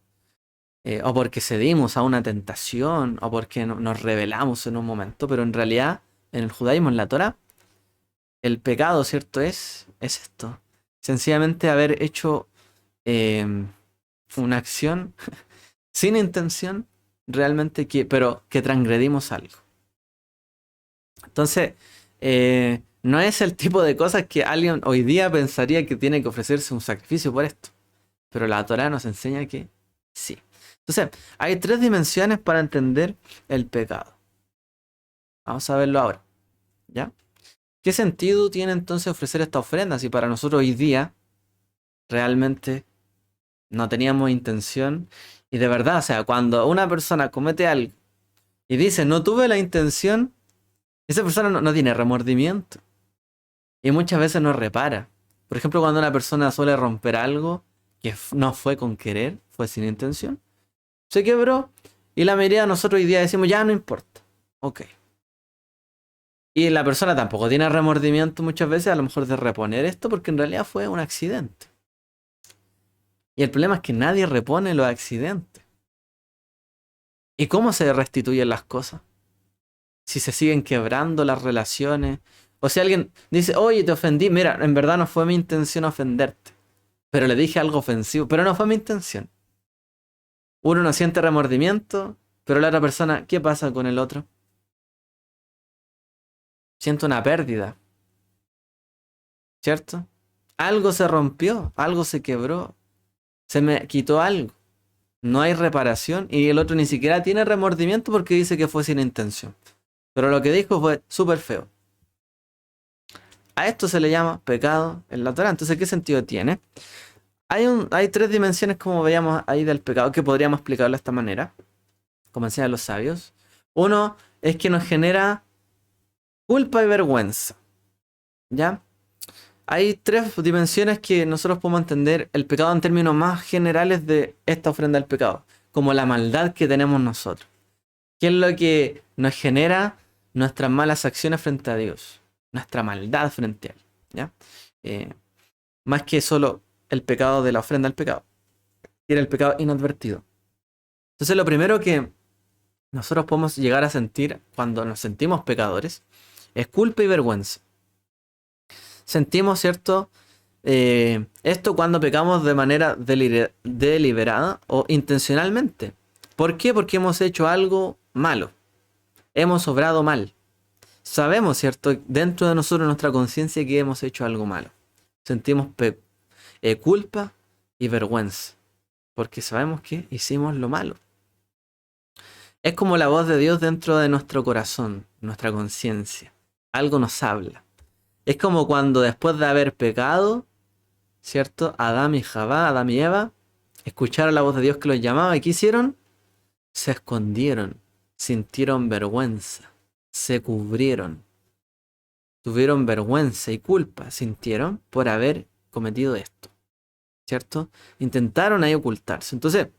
O porque cedimos a una tentación, o porque nos rebelamos en un momento, pero en realidad, en el judaísmo, en la Torá, el pecado, ¿cierto? Es esto. Sencillamente haber hecho una acción sin intención, realmente pero que transgredimos algo. Entonces, no es el tipo de cosas que alguien hoy día pensaría que tiene que ofrecerse un sacrificio por esto. Pero la Torá nos enseña que sí. Entonces, hay 3 dimensiones para entender el pecado. Vamos a verlo ahora. ¿Ya? ¿Qué sentido tiene entonces ofrecer esta ofrenda si para nosotros hoy día realmente no teníamos intención? Y de verdad, o sea, cuando una persona comete algo y dice no tuve la intención, esa persona no tiene remordimiento. Y muchas veces no repara. Por ejemplo, cuando una persona suele romper algo que no fue con querer, fue sin intención, se quebró y la mayoría de nosotros hoy día decimos ya no importa. Ok. Y la persona tampoco tiene remordimiento muchas veces a lo mejor de reponer esto porque en realidad fue un accidente. Y el problema es que nadie repone los accidentes. ¿Y cómo se restituyen las cosas? Si se siguen quebrando las relaciones. O si alguien dice, oye, te ofendí. Mira, en verdad no fue mi intención ofenderte. Pero le dije algo ofensivo. Pero no fue mi intención. Uno no siente remordimiento. Pero la otra persona, ¿qué pasa con el otro? Siente una pérdida. ¿Cierto? Algo se rompió. Algo se quebró. Se me quitó algo. No hay reparación. Y el otro ni siquiera tiene remordimiento porque dice que fue sin intención. Pero lo que dijo fue súper feo. A esto se le llama pecado en la Torá. Entonces, ¿qué sentido tiene? Hay 3 dimensiones, como veíamos ahí, del pecado que podríamos explicarlo de esta manera, como enseñan los sabios. Uno es que nos genera culpa y vergüenza. ¿Ya? Hay 3 dimensiones que nosotros podemos entender el pecado en términos más generales de esta ofrenda del pecado, como la maldad que tenemos nosotros. ¿Qué es lo que nos genera nuestras malas acciones frente a Dios? Nuestra maldad frente a Él. ¿Ya? Más que solo el pecado de la ofrenda al pecado. Era el pecado inadvertido. Entonces lo primero que nosotros podemos llegar a sentir cuando nos sentimos pecadores es culpa y vergüenza. Sentimos, ¿cierto? Esto cuando pecamos de manera deliberada o intencionalmente. ¿Por qué? Porque hemos hecho algo malo. Hemos obrado mal. Sabemos, ¿cierto? Dentro de nosotros, nuestra conciencia, que hemos hecho algo malo. Sentimos culpa y vergüenza. Porque sabemos que hicimos lo malo. Es como la voz de Dios dentro de nuestro corazón, nuestra conciencia. Algo nos habla. Es como cuando después de haber pecado, ¿cierto? Adán y Eva, escucharon la voz de Dios que los llamaba y ¿qué hicieron? Se escondieron, sintieron vergüenza, se cubrieron, tuvieron vergüenza y culpa, sintieron por haber cometido esto, ¿cierto? Intentaron ahí ocultarse. Entonces,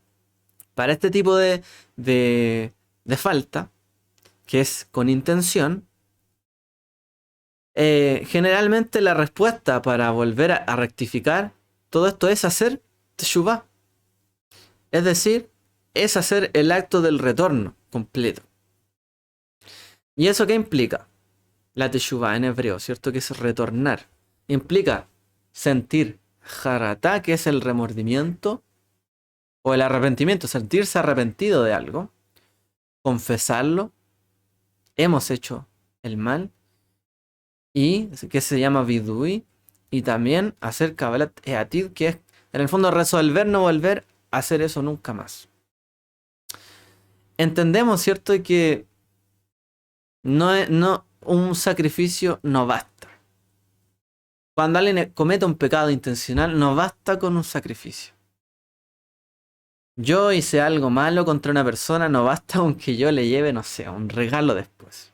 para este tipo de falta, que es con intención, generalmente la respuesta para volver a rectificar todo esto es hacer teshuvah. Es decir, es hacer el acto del retorno completo. ¿Y eso qué implica? La teshuvah en hebreo, ¿cierto? Que es retornar. Implica sentir jaratá, que es el remordimiento o el arrepentimiento, sentirse arrepentido de algo, confesarlo, hemos hecho el mal, y que se llama vidui, y también hacer kabbalat eatid, que es en el fondo resolver no volver a hacer eso nunca más. Entendemos, ¿cierto?, que un sacrificio no basta. Cuando alguien comete un pecado intencional, no basta con un sacrificio. Yo hice algo malo contra una persona, no basta con que yo le lleve, no sé, un regalo después.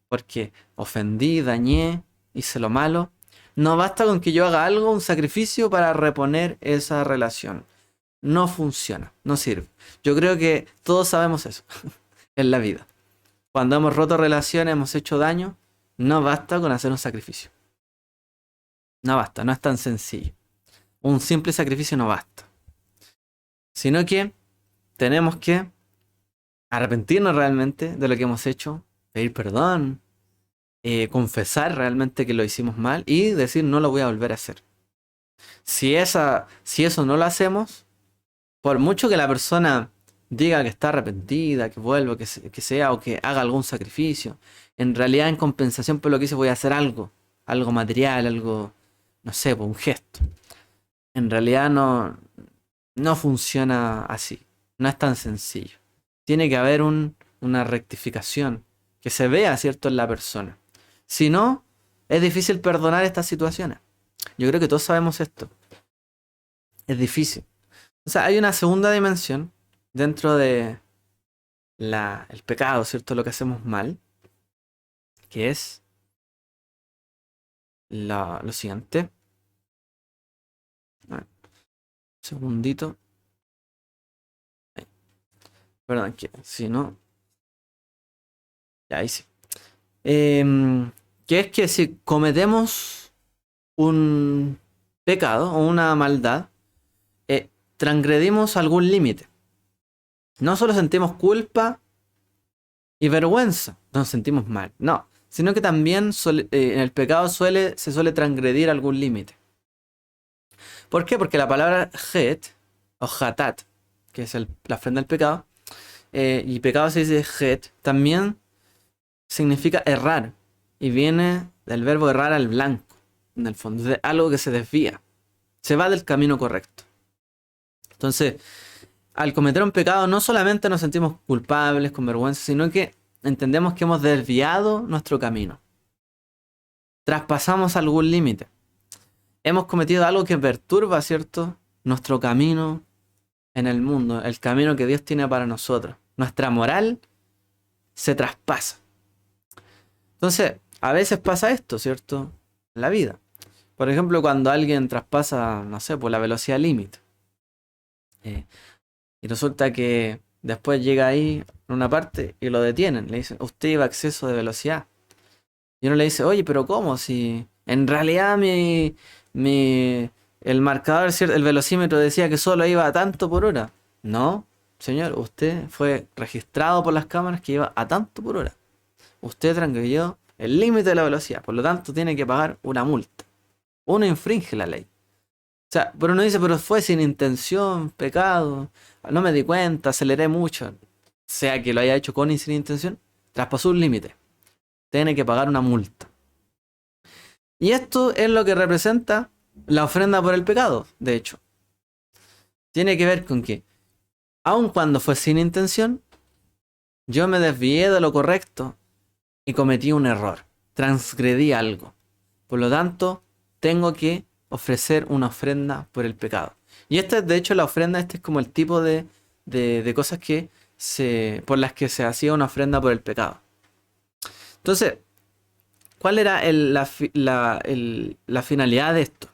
Porque ofendí, dañé, hice lo malo. No basta con que yo haga algo, un sacrificio para reponer esa relación. No funciona, no sirve. Yo creo que todos sabemos eso en la vida. Cuando hemos roto relaciones, hemos hecho daño, no basta con hacer un sacrificio. No basta, no es tan sencillo. Un simple sacrificio no basta. Sino que tenemos que arrepentirnos realmente de lo que hemos hecho, pedir perdón, confesar realmente que lo hicimos mal y decir no lo voy a volver a hacer. Si eso no lo hacemos, por mucho que la persona diga que está arrepentida, que vuelva, que sea o que haga algún sacrificio, en realidad en compensación por lo que hice voy a hacer algo material, algo, no sé, un gesto. En realidad no funciona así, no es tan sencillo. Tiene que haber una rectificación que se vea, ¿cierto?, en la persona. Si no, es difícil perdonar estas situaciones. Yo creo que todos sabemos esto. Es difícil. O sea, hay una segunda dimensión dentro de el pecado, ¿cierto? Lo que hacemos mal, que es lo siguiente. Un segundito. Perdón, que si no. Ya, ahí sí. Que es que si cometemos un pecado o una maldad, transgredimos algún límite. No solo sentimos culpa y vergüenza, nos sentimos mal, no, sino que también en el pecado se suele transgredir algún límite. ¿Por qué? Porque la palabra het o hatat, que es la ofrenda del pecado, y pecado se dice het, también significa errar y viene del verbo errar al blanco, en el fondo, de algo que se desvía, se va del camino correcto. Entonces, al cometer un pecado no solamente nos sentimos culpables, con vergüenza, sino que entendemos que hemos desviado nuestro camino. Traspasamos algún límite. Hemos cometido algo que perturba, ¿cierto?, nuestro camino en el mundo, el camino que Dios tiene para nosotros. Nuestra moral se traspasa. Entonces, a veces pasa esto, ¿cierto?, en la vida. Por ejemplo, cuando alguien traspasa, no sé, por la velocidad límite. Y resulta que después llega ahí en una parte y lo detienen. Le dicen, usted iba a exceso de velocidad. Y uno le dice, oye, pero ¿cómo? Si en realidad el marcador, el velocímetro decía que solo iba a tanto por hora. No, señor, usted fue registrado por las cámaras que iba a tanto por hora. Usted transgredió el límite de la velocidad, por lo tanto tiene que pagar una multa. Uno infringe la ley. O sea, pero uno dice, pero fue sin intención, pecado, no me di cuenta, aceleré mucho. Sea que lo haya hecho con y sin intención, traspasó un límite. Tiene que pagar una multa. Y esto es lo que representa la ofrenda por el pecado, de hecho. Tiene que ver con que, aun cuando fue sin intención, Yo me desvié de lo correcto y cometí un error. Transgredí algo. Por lo tanto, tengo que ofrecer una ofrenda por el pecado. Y esta es, de hecho, la ofrenda, este es como el tipo de cosas por las que se hacía una ofrenda por el pecado. Entonces, ¿cuál era la finalidad de esto?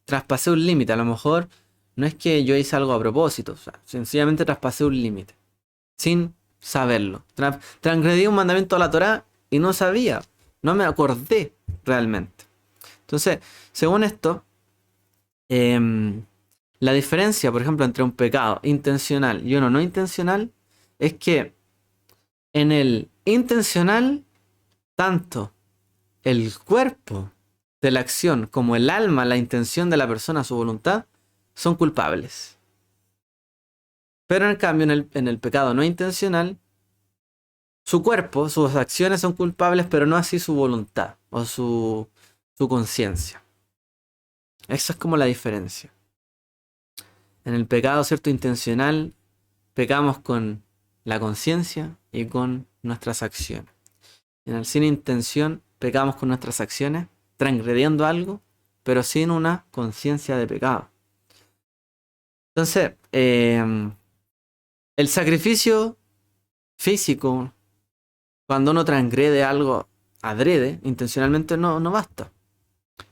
Traspasé un límite. A lo mejor no es que yo hice algo a propósito. O sea, sencillamente traspasé un límite. Sin saberlo. Transgredí un mandamiento de la Torá y no sabía. No me acordé realmente. Entonces, según esto, la diferencia, por ejemplo, entre un pecado intencional y uno no intencional es que en el intencional, tanto el cuerpo de la acción como el alma, la intención de la persona, su voluntad, son culpables. Pero en cambio, en el pecado no intencional, su cuerpo, sus acciones son culpables, pero no así su voluntad o su conciencia. Esa es como la diferencia. En el pecado, cierto, intencional, pecamos con la conciencia y con nuestras acciones. En el sin intención, pecamos con nuestras acciones, transgrediendo algo, pero sin una conciencia de pecado. Entonces, el sacrificio físico, cuando uno transgrede algo adrede, intencionalmente, no basta.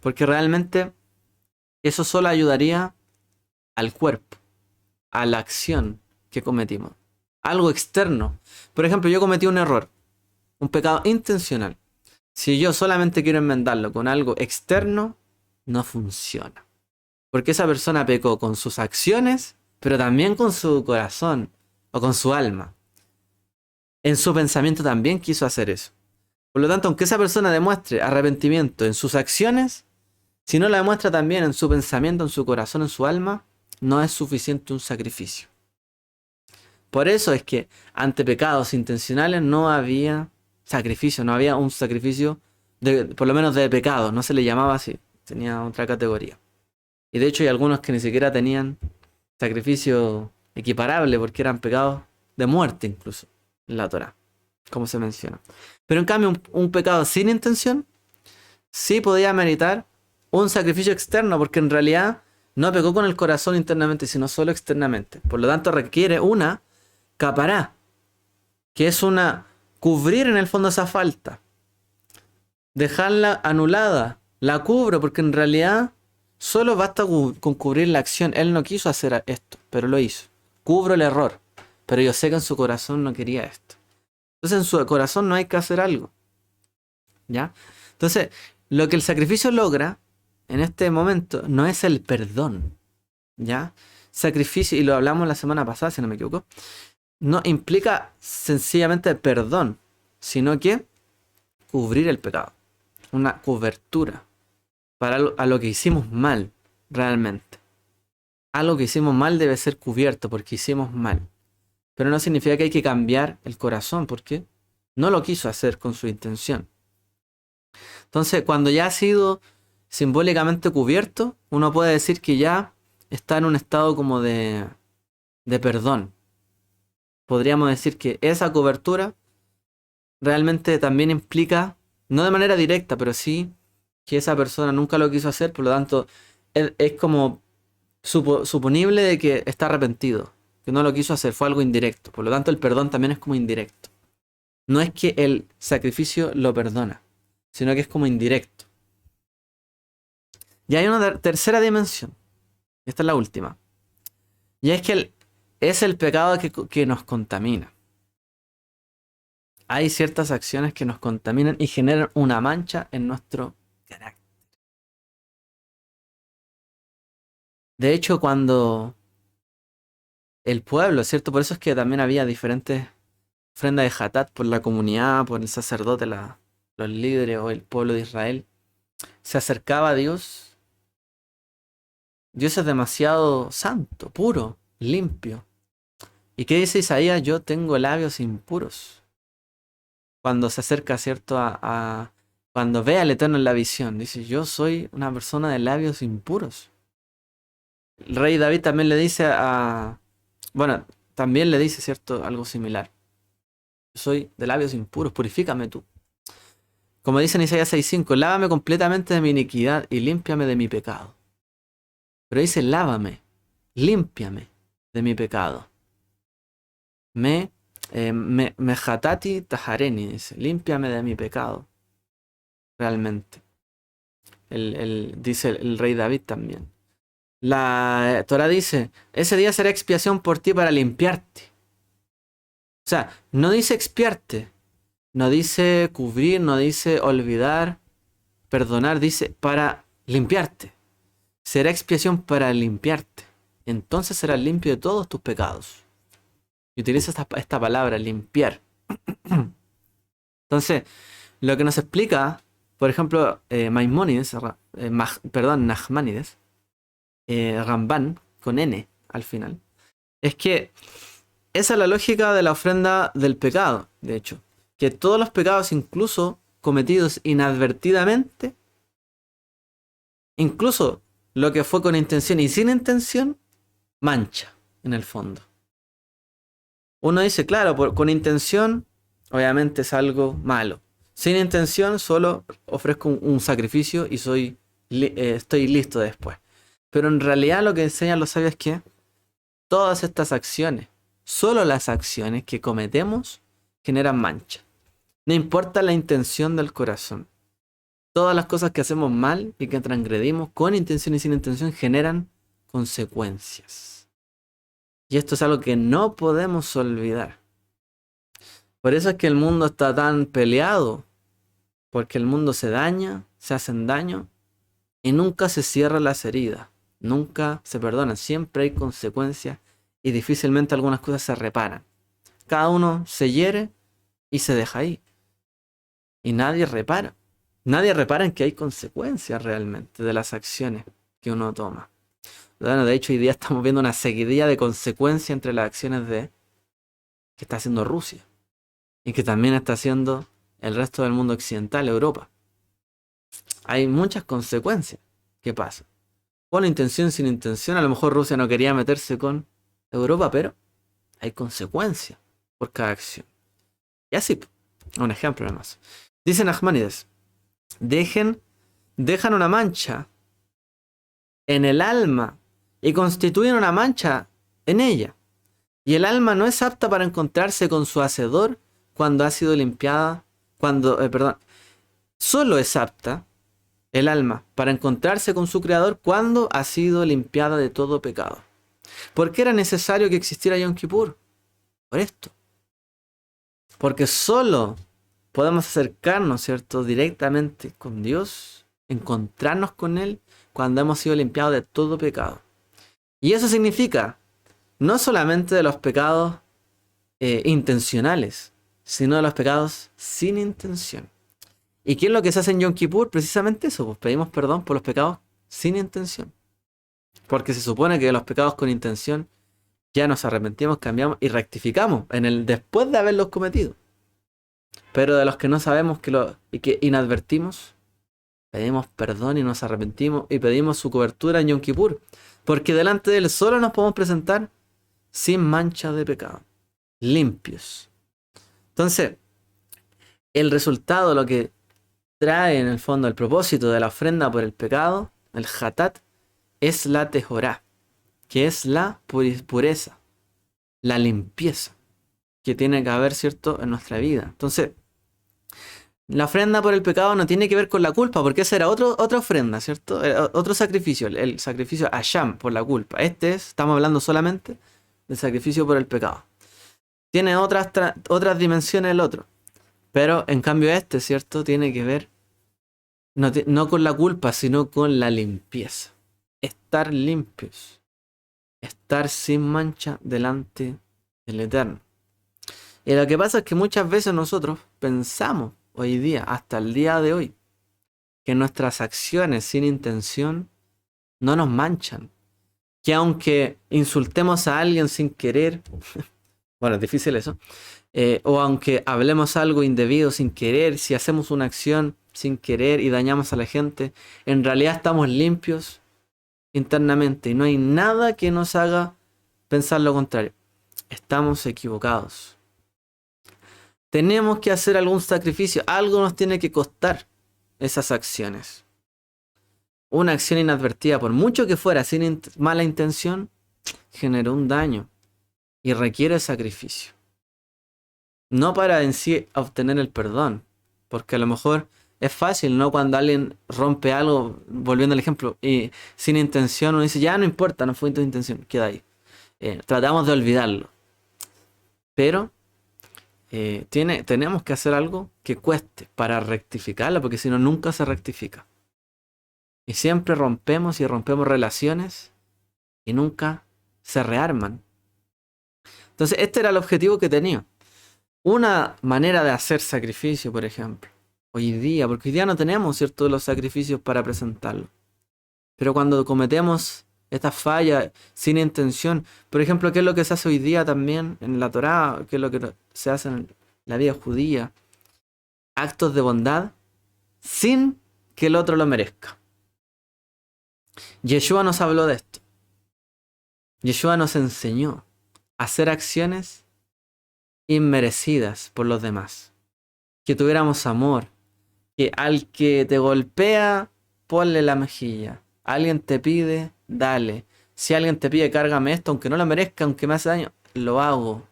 Porque realmente eso solo ayudaría al cuerpo, a la acción que cometimos. Algo externo. Por ejemplo, yo cometí un error, un pecado intencional. Si yo solamente quiero enmendarlo con algo externo, no funciona. Porque esa persona pecó con sus acciones, pero también con su corazón o con su alma. En su pensamiento también quiso hacer eso. Por lo tanto, aunque esa persona demuestre arrepentimiento en sus acciones, si no la demuestra también en su pensamiento, en su corazón, en su alma, no es suficiente un sacrificio. Por eso es que ante pecados intencionales no había sacrificio, no había un sacrificio, por lo menos de pecado, no se le llamaba así, tenía otra categoría. Y de hecho hay algunos que ni siquiera tenían sacrificio equiparable porque eran pecados de muerte incluso en la Torá, como se menciona. Pero en cambio un pecado sin intención sí podía meritar un sacrificio externo porque en realidad no pecó con el corazón internamente, sino solo externamente. Por lo tanto requiere una capará, que es una cubrir en el fondo esa falta, dejarla anulada, la cubro porque en realidad solo basta con cubrir la acción. Él no quiso hacer esto, pero lo hizo. Cubro el error, pero yo sé que en su corazón no quería esto. Entonces en su corazón no hay que hacer algo, ¿ya? Entonces lo que el sacrificio logra en este momento no es el perdón, ¿ya? Sacrificio, y lo hablamos la semana pasada si no me equivoco, no implica sencillamente perdón, sino que cubrir el pecado. Una cobertura para a lo que hicimos mal, realmente. Algo que hicimos mal debe ser cubierto porque hicimos mal. Pero no significa que hay que cambiar el corazón porque no lo quiso hacer con su intención. Entonces, cuando ya ha sido simbólicamente cubierto, uno puede decir que ya está en un estado como de perdón. Podríamos decir que esa cobertura realmente también implica, no de manera directa, pero sí que esa persona nunca lo quiso hacer, por lo tanto es como suponible de que está arrepentido, que no lo quiso hacer, fue algo indirecto, por lo tanto el perdón también es como indirecto. No es que el sacrificio lo perdona, sino que es como indirecto. Y hay una tercera dimensión, esta es la última, y es que es el pecado que nos contamina. Hay ciertas acciones que nos contaminan y generan una mancha en nuestro carácter. De hecho, cuando el pueblo, ¿cierto? Por eso es que también había diferentes ofrendas de Hatat por la comunidad, por el sacerdote, los líderes o el pueblo de Israel. Se acercaba a Dios. Dios es demasiado santo, puro, limpio. ¿Y qué dice Isaías? Yo tengo labios impuros. Cuando se acerca, ¿cierto? Cuando ve al Eterno en la visión, dice, yo soy una persona de labios impuros. El rey David también le dice bueno, también le dice, ¿cierto? Algo similar. Soy de labios impuros, purifícame tú. Como dice en Isaías 6:5, lávame completamente de mi iniquidad y límpiame de mi pecado. Pero dice, lávame, límpiame de mi pecado. Me jatati tajareni, dice, límpiame de mi pecado. Realmente. Dice el rey David también. La Torah dice, ese día será expiación por ti para limpiarte. O sea, no dice expiarte, no dice cubrir, no dice olvidar, perdonar, dice para limpiarte. Será expiación para limpiarte. Entonces serás limpio de todos tus pecados. Y utiliza esta palabra, limpiar. Entonces, lo que nos explica, por ejemplo, Maimónides, Nachmanides, Ramban, con N al final, es que esa es la lógica de la ofrenda del pecado, de hecho. Que todos los pecados, incluso cometidos inadvertidamente, incluso lo que fue con intención y sin intención, mancha en el fondo. Uno dice, claro, con intención, obviamente es algo malo. Sin intención, solo ofrezco un sacrificio y estoy listo después. Pero en realidad lo que enseñan los sabios es que todas estas acciones, solo las acciones que cometemos, generan mancha. No importa la intención del corazón. Todas las cosas que hacemos mal y que transgredimos con intención y sin intención generan consecuencias. Y esto es algo que no podemos olvidar. Por eso es que el mundo está tan peleado. Porque el mundo se daña, se hacen daño y nunca se cierran las heridas. Nunca se perdonan. Siempre hay consecuencias y difícilmente algunas cosas se reparan. Cada uno se hiere y se deja ahí. Y nadie repara. Nadie repara en que hay consecuencias realmente de las acciones que uno toma. Bueno, de hecho, hoy día estamos viendo una seguidilla de consecuencias entre las acciones que está haciendo Rusia y que también está haciendo el resto del mundo occidental, Europa. Hay muchas consecuencias que pasan. Con intención, sin intención, a lo mejor Rusia no quería meterse con Europa, pero hay consecuencias por cada acción. Y así, un ejemplo nada más. Dice Nachmanides, dejan una mancha en el alma y constituyen una mancha en ella. Y el alma no es apta para encontrarse con su hacedor cuando ha sido limpiada, solo es apta el alma para encontrarse con su creador cuando ha sido limpiada de todo pecado. ¿Por qué era necesario que existiera Yom Kippur? Por esto. Porque solo podemos acercarnos, ¿cierto?, directamente con Dios, encontrarnos con Él cuando hemos sido limpiados de todo pecado. Y eso significa no solamente de los pecados intencionales, sino de los pecados sin intención. ¿Y qué es lo que se hace en Yom Kippur? Precisamente eso, pues pedimos perdón por los pecados sin intención. Porque se supone que de los pecados con intención ya nos arrepentimos, cambiamos y rectificamos después de haberlos cometido. Pero de los que no sabemos y que inadvertimos, pedimos perdón y nos arrepentimos y pedimos su cobertura en Yom Kippur. Porque delante de Él solo nos podemos presentar sin mancha de pecado, limpios. Entonces, el resultado, lo que trae en el fondo el propósito de la ofrenda por el pecado, el hatat, es la tejorá, que es la pureza, la limpieza que tiene que haber, ¿cierto?, en nuestra vida. Entonces, la ofrenda por el pecado no tiene que ver con la culpa, porque esa era otra ofrenda, ¿cierto? Otro sacrificio, el sacrificio Asham por la culpa. Estamos hablando solamente del sacrificio por el pecado. Tiene otras dimensiones el otro. Pero en cambio ¿cierto?, tiene que ver no con la culpa, sino con la limpieza. Estar limpios. Estar sin mancha delante del Eterno. Y lo que pasa es que muchas veces nosotros pensamos hoy día, hasta el día de hoy, que nuestras acciones sin intención no nos manchan. Que aunque insultemos a alguien sin querer, bueno, es difícil eso, o aunque hablemos algo indebido sin querer, si hacemos una acción sin querer y dañamos a la gente, en realidad estamos limpios internamente y no hay nada que nos haga pensar lo contrario. Estamos equivocados. tenemos que hacer algún sacrificio, algo nos tiene que costar esas acciones. Una acción inadvertida, por mucho que fuera sin mala intención, generó un daño y requiere sacrificio. No para en sí obtener el perdón, porque a lo mejor es fácil, ¿no? Cuando alguien rompe algo, volviendo al ejemplo, y sin intención, uno dice, ya no importa, no fue tu intención, queda ahí. Tratamos de olvidarlo. Pero tenemos que hacer algo que cueste para rectificarla, porque si no, nunca se rectifica. Y siempre rompemos y rompemos relaciones y nunca se rearman. Entonces, este era el objetivo que tenía. Una manera de hacer sacrificio, por ejemplo, hoy día, porque hoy día no tenemos, ¿cierto?, los sacrificios para presentarlo. Pero cuando cometemos estas fallas sin intención, por ejemplo, ¿qué es lo que se hace hoy día también en la Torá? ¿Qué es lo que se hace en la vida judía? Actos de bondad sin que el otro lo merezca. Yeshua nos habló de esto. Yeshua nos enseñó a hacer acciones inmerecidas por los demás. Que tuviéramos amor. Que al que te golpea, ponle la mejilla. Alguien te pide, dale. Si alguien te pide, cárgame esto, aunque no lo merezca, aunque me hace daño, lo hago.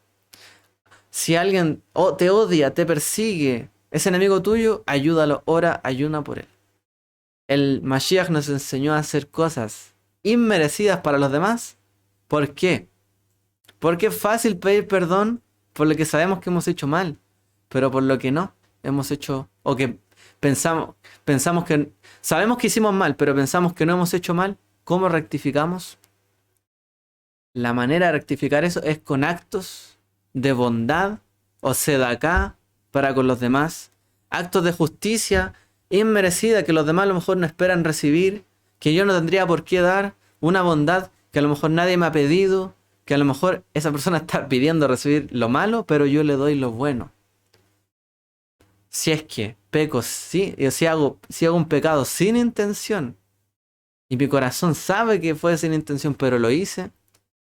Si alguien te odia, te persigue, es enemigo tuyo, ayúdalo, ora, ayuna por él. El Mashiach nos enseñó a hacer cosas inmerecidas para los demás. ¿Por qué? Porque es fácil pedir perdón por lo que sabemos que hemos hecho mal, pero por lo que no hemos hecho, o que pensamos que sabemos que hicimos mal, pero pensamos que no hemos hecho mal. ¿Cómo rectificamos? La manera de rectificar eso es con actos de bondad o sedaká para con los demás, actos de justicia inmerecida que los demás a lo mejor no esperan recibir, que yo no tendría por qué dar, una bondad que a lo mejor nadie me ha pedido, que a lo mejor esa persona está pidiendo recibir lo malo, pero yo le doy lo bueno. Si es que peco, sí, si hago un pecado sin intención y mi corazón sabe que fue sin intención, pero lo hice,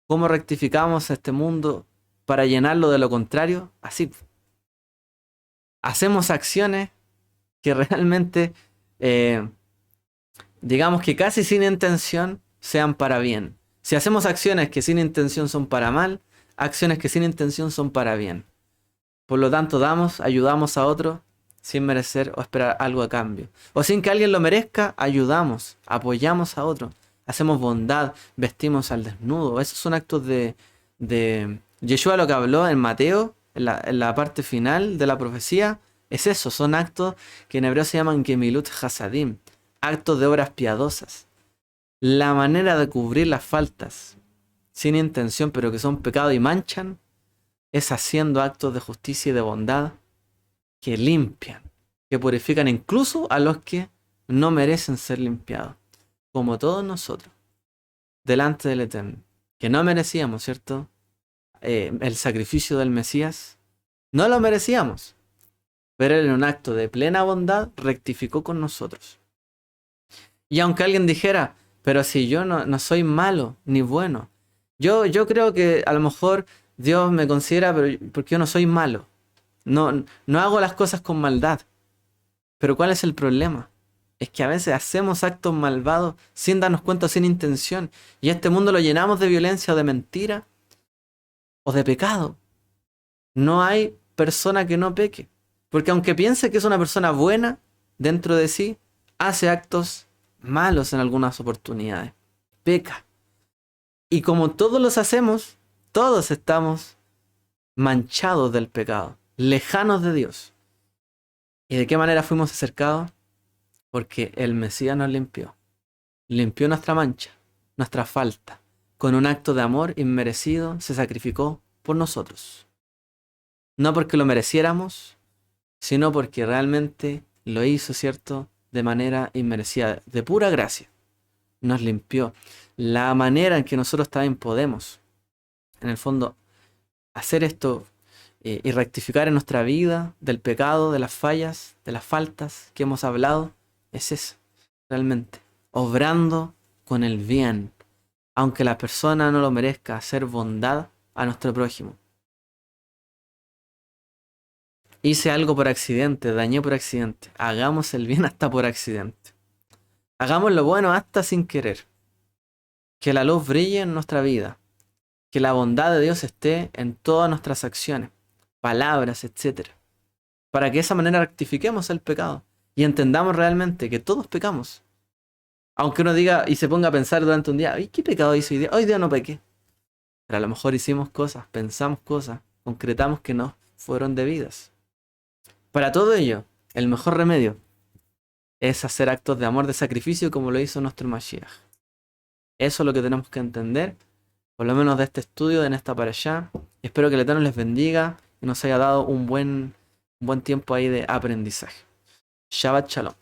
¿cómo rectificamos este mundo para llenarlo de lo contrario? Así. Hacemos acciones que realmente, digamos que casi sin intención, sean para bien. Si hacemos acciones que sin intención son para mal, acciones que sin intención son para bien. Por lo tanto, ayudamos a otro sin merecer o esperar algo a cambio. O sin que alguien lo merezca, ayudamos, apoyamos a otro. Hacemos bondad, vestimos al desnudo. Esos son actos de Yeshua, lo que habló en Mateo, en la parte final de la profecía. Es eso, son actos que en hebreo se llaman Gemilut Hasadim, actos de obras piadosas. La manera de cubrir las faltas sin intención, pero que son pecado y manchan, es haciendo actos de justicia y de bondad que limpian, que purifican incluso a los que no merecen ser limpiados, como todos nosotros, delante del Eterno, que no merecíamos, ¿cierto? El sacrificio del Mesías, no lo merecíamos, pero Él en un acto de plena bondad rectificó con nosotros. Y aunque alguien dijera, pero si yo no soy malo ni bueno, yo creo que a lo mejor Dios me considera, pero porque yo no soy malo. No hago las cosas con maldad. Pero ¿cuál es el problema? Es que a veces hacemos actos malvados sin darnos cuenta, sin intención. Y este mundo lo llenamos de violencia o de mentira o de pecado. No hay persona que no peque. Porque aunque piense que es una persona buena dentro de sí, hace actos malos en algunas oportunidades. Peca. Y como todos los hacemos, todos estamos manchados del pecado, lejanos de Dios. ¿Y de qué manera fuimos acercados? Porque el Mesías nos limpió. Limpió nuestra mancha, nuestra falta. Con un acto de amor inmerecido se sacrificó por nosotros. No porque lo mereciéramos, sino porque realmente lo hizo, ¿cierto? De manera inmerecida, de pura gracia. Nos limpió. La manera en que nosotros también podemos, en el fondo, hacer esto y rectificar en nuestra vida del pecado, de las fallas, de las faltas que hemos hablado, es eso, realmente. Obrando con el bien, aunque la persona no lo merezca, hacer bondad a nuestro prójimo. Hice algo por accidente, dañé por accidente. Hagamos el bien hasta por accidente. Hagamos lo bueno hasta sin querer. Que la luz brille en nuestra vida. Que la bondad de Dios esté en todas nuestras acciones, palabras, etcétera. Para que de esa manera rectifiquemos el pecado y entendamos realmente que todos pecamos. Aunque uno diga y se ponga a pensar durante un día, "Ay, ¿qué pecado hice hoy día? Hoy día no pequé". Pero a lo mejor hicimos cosas, pensamos cosas, concretamos que no fueron debidas. Para todo ello, el mejor remedio es hacer actos de amor, de sacrificio, como lo hizo nuestro Mashiach. Eso es lo que tenemos que entender, por lo menos de este estudio, en esta parashá. Espero que el Eterno les bendiga y nos haya dado un buen tiempo ahí de aprendizaje. Shabbat Shalom.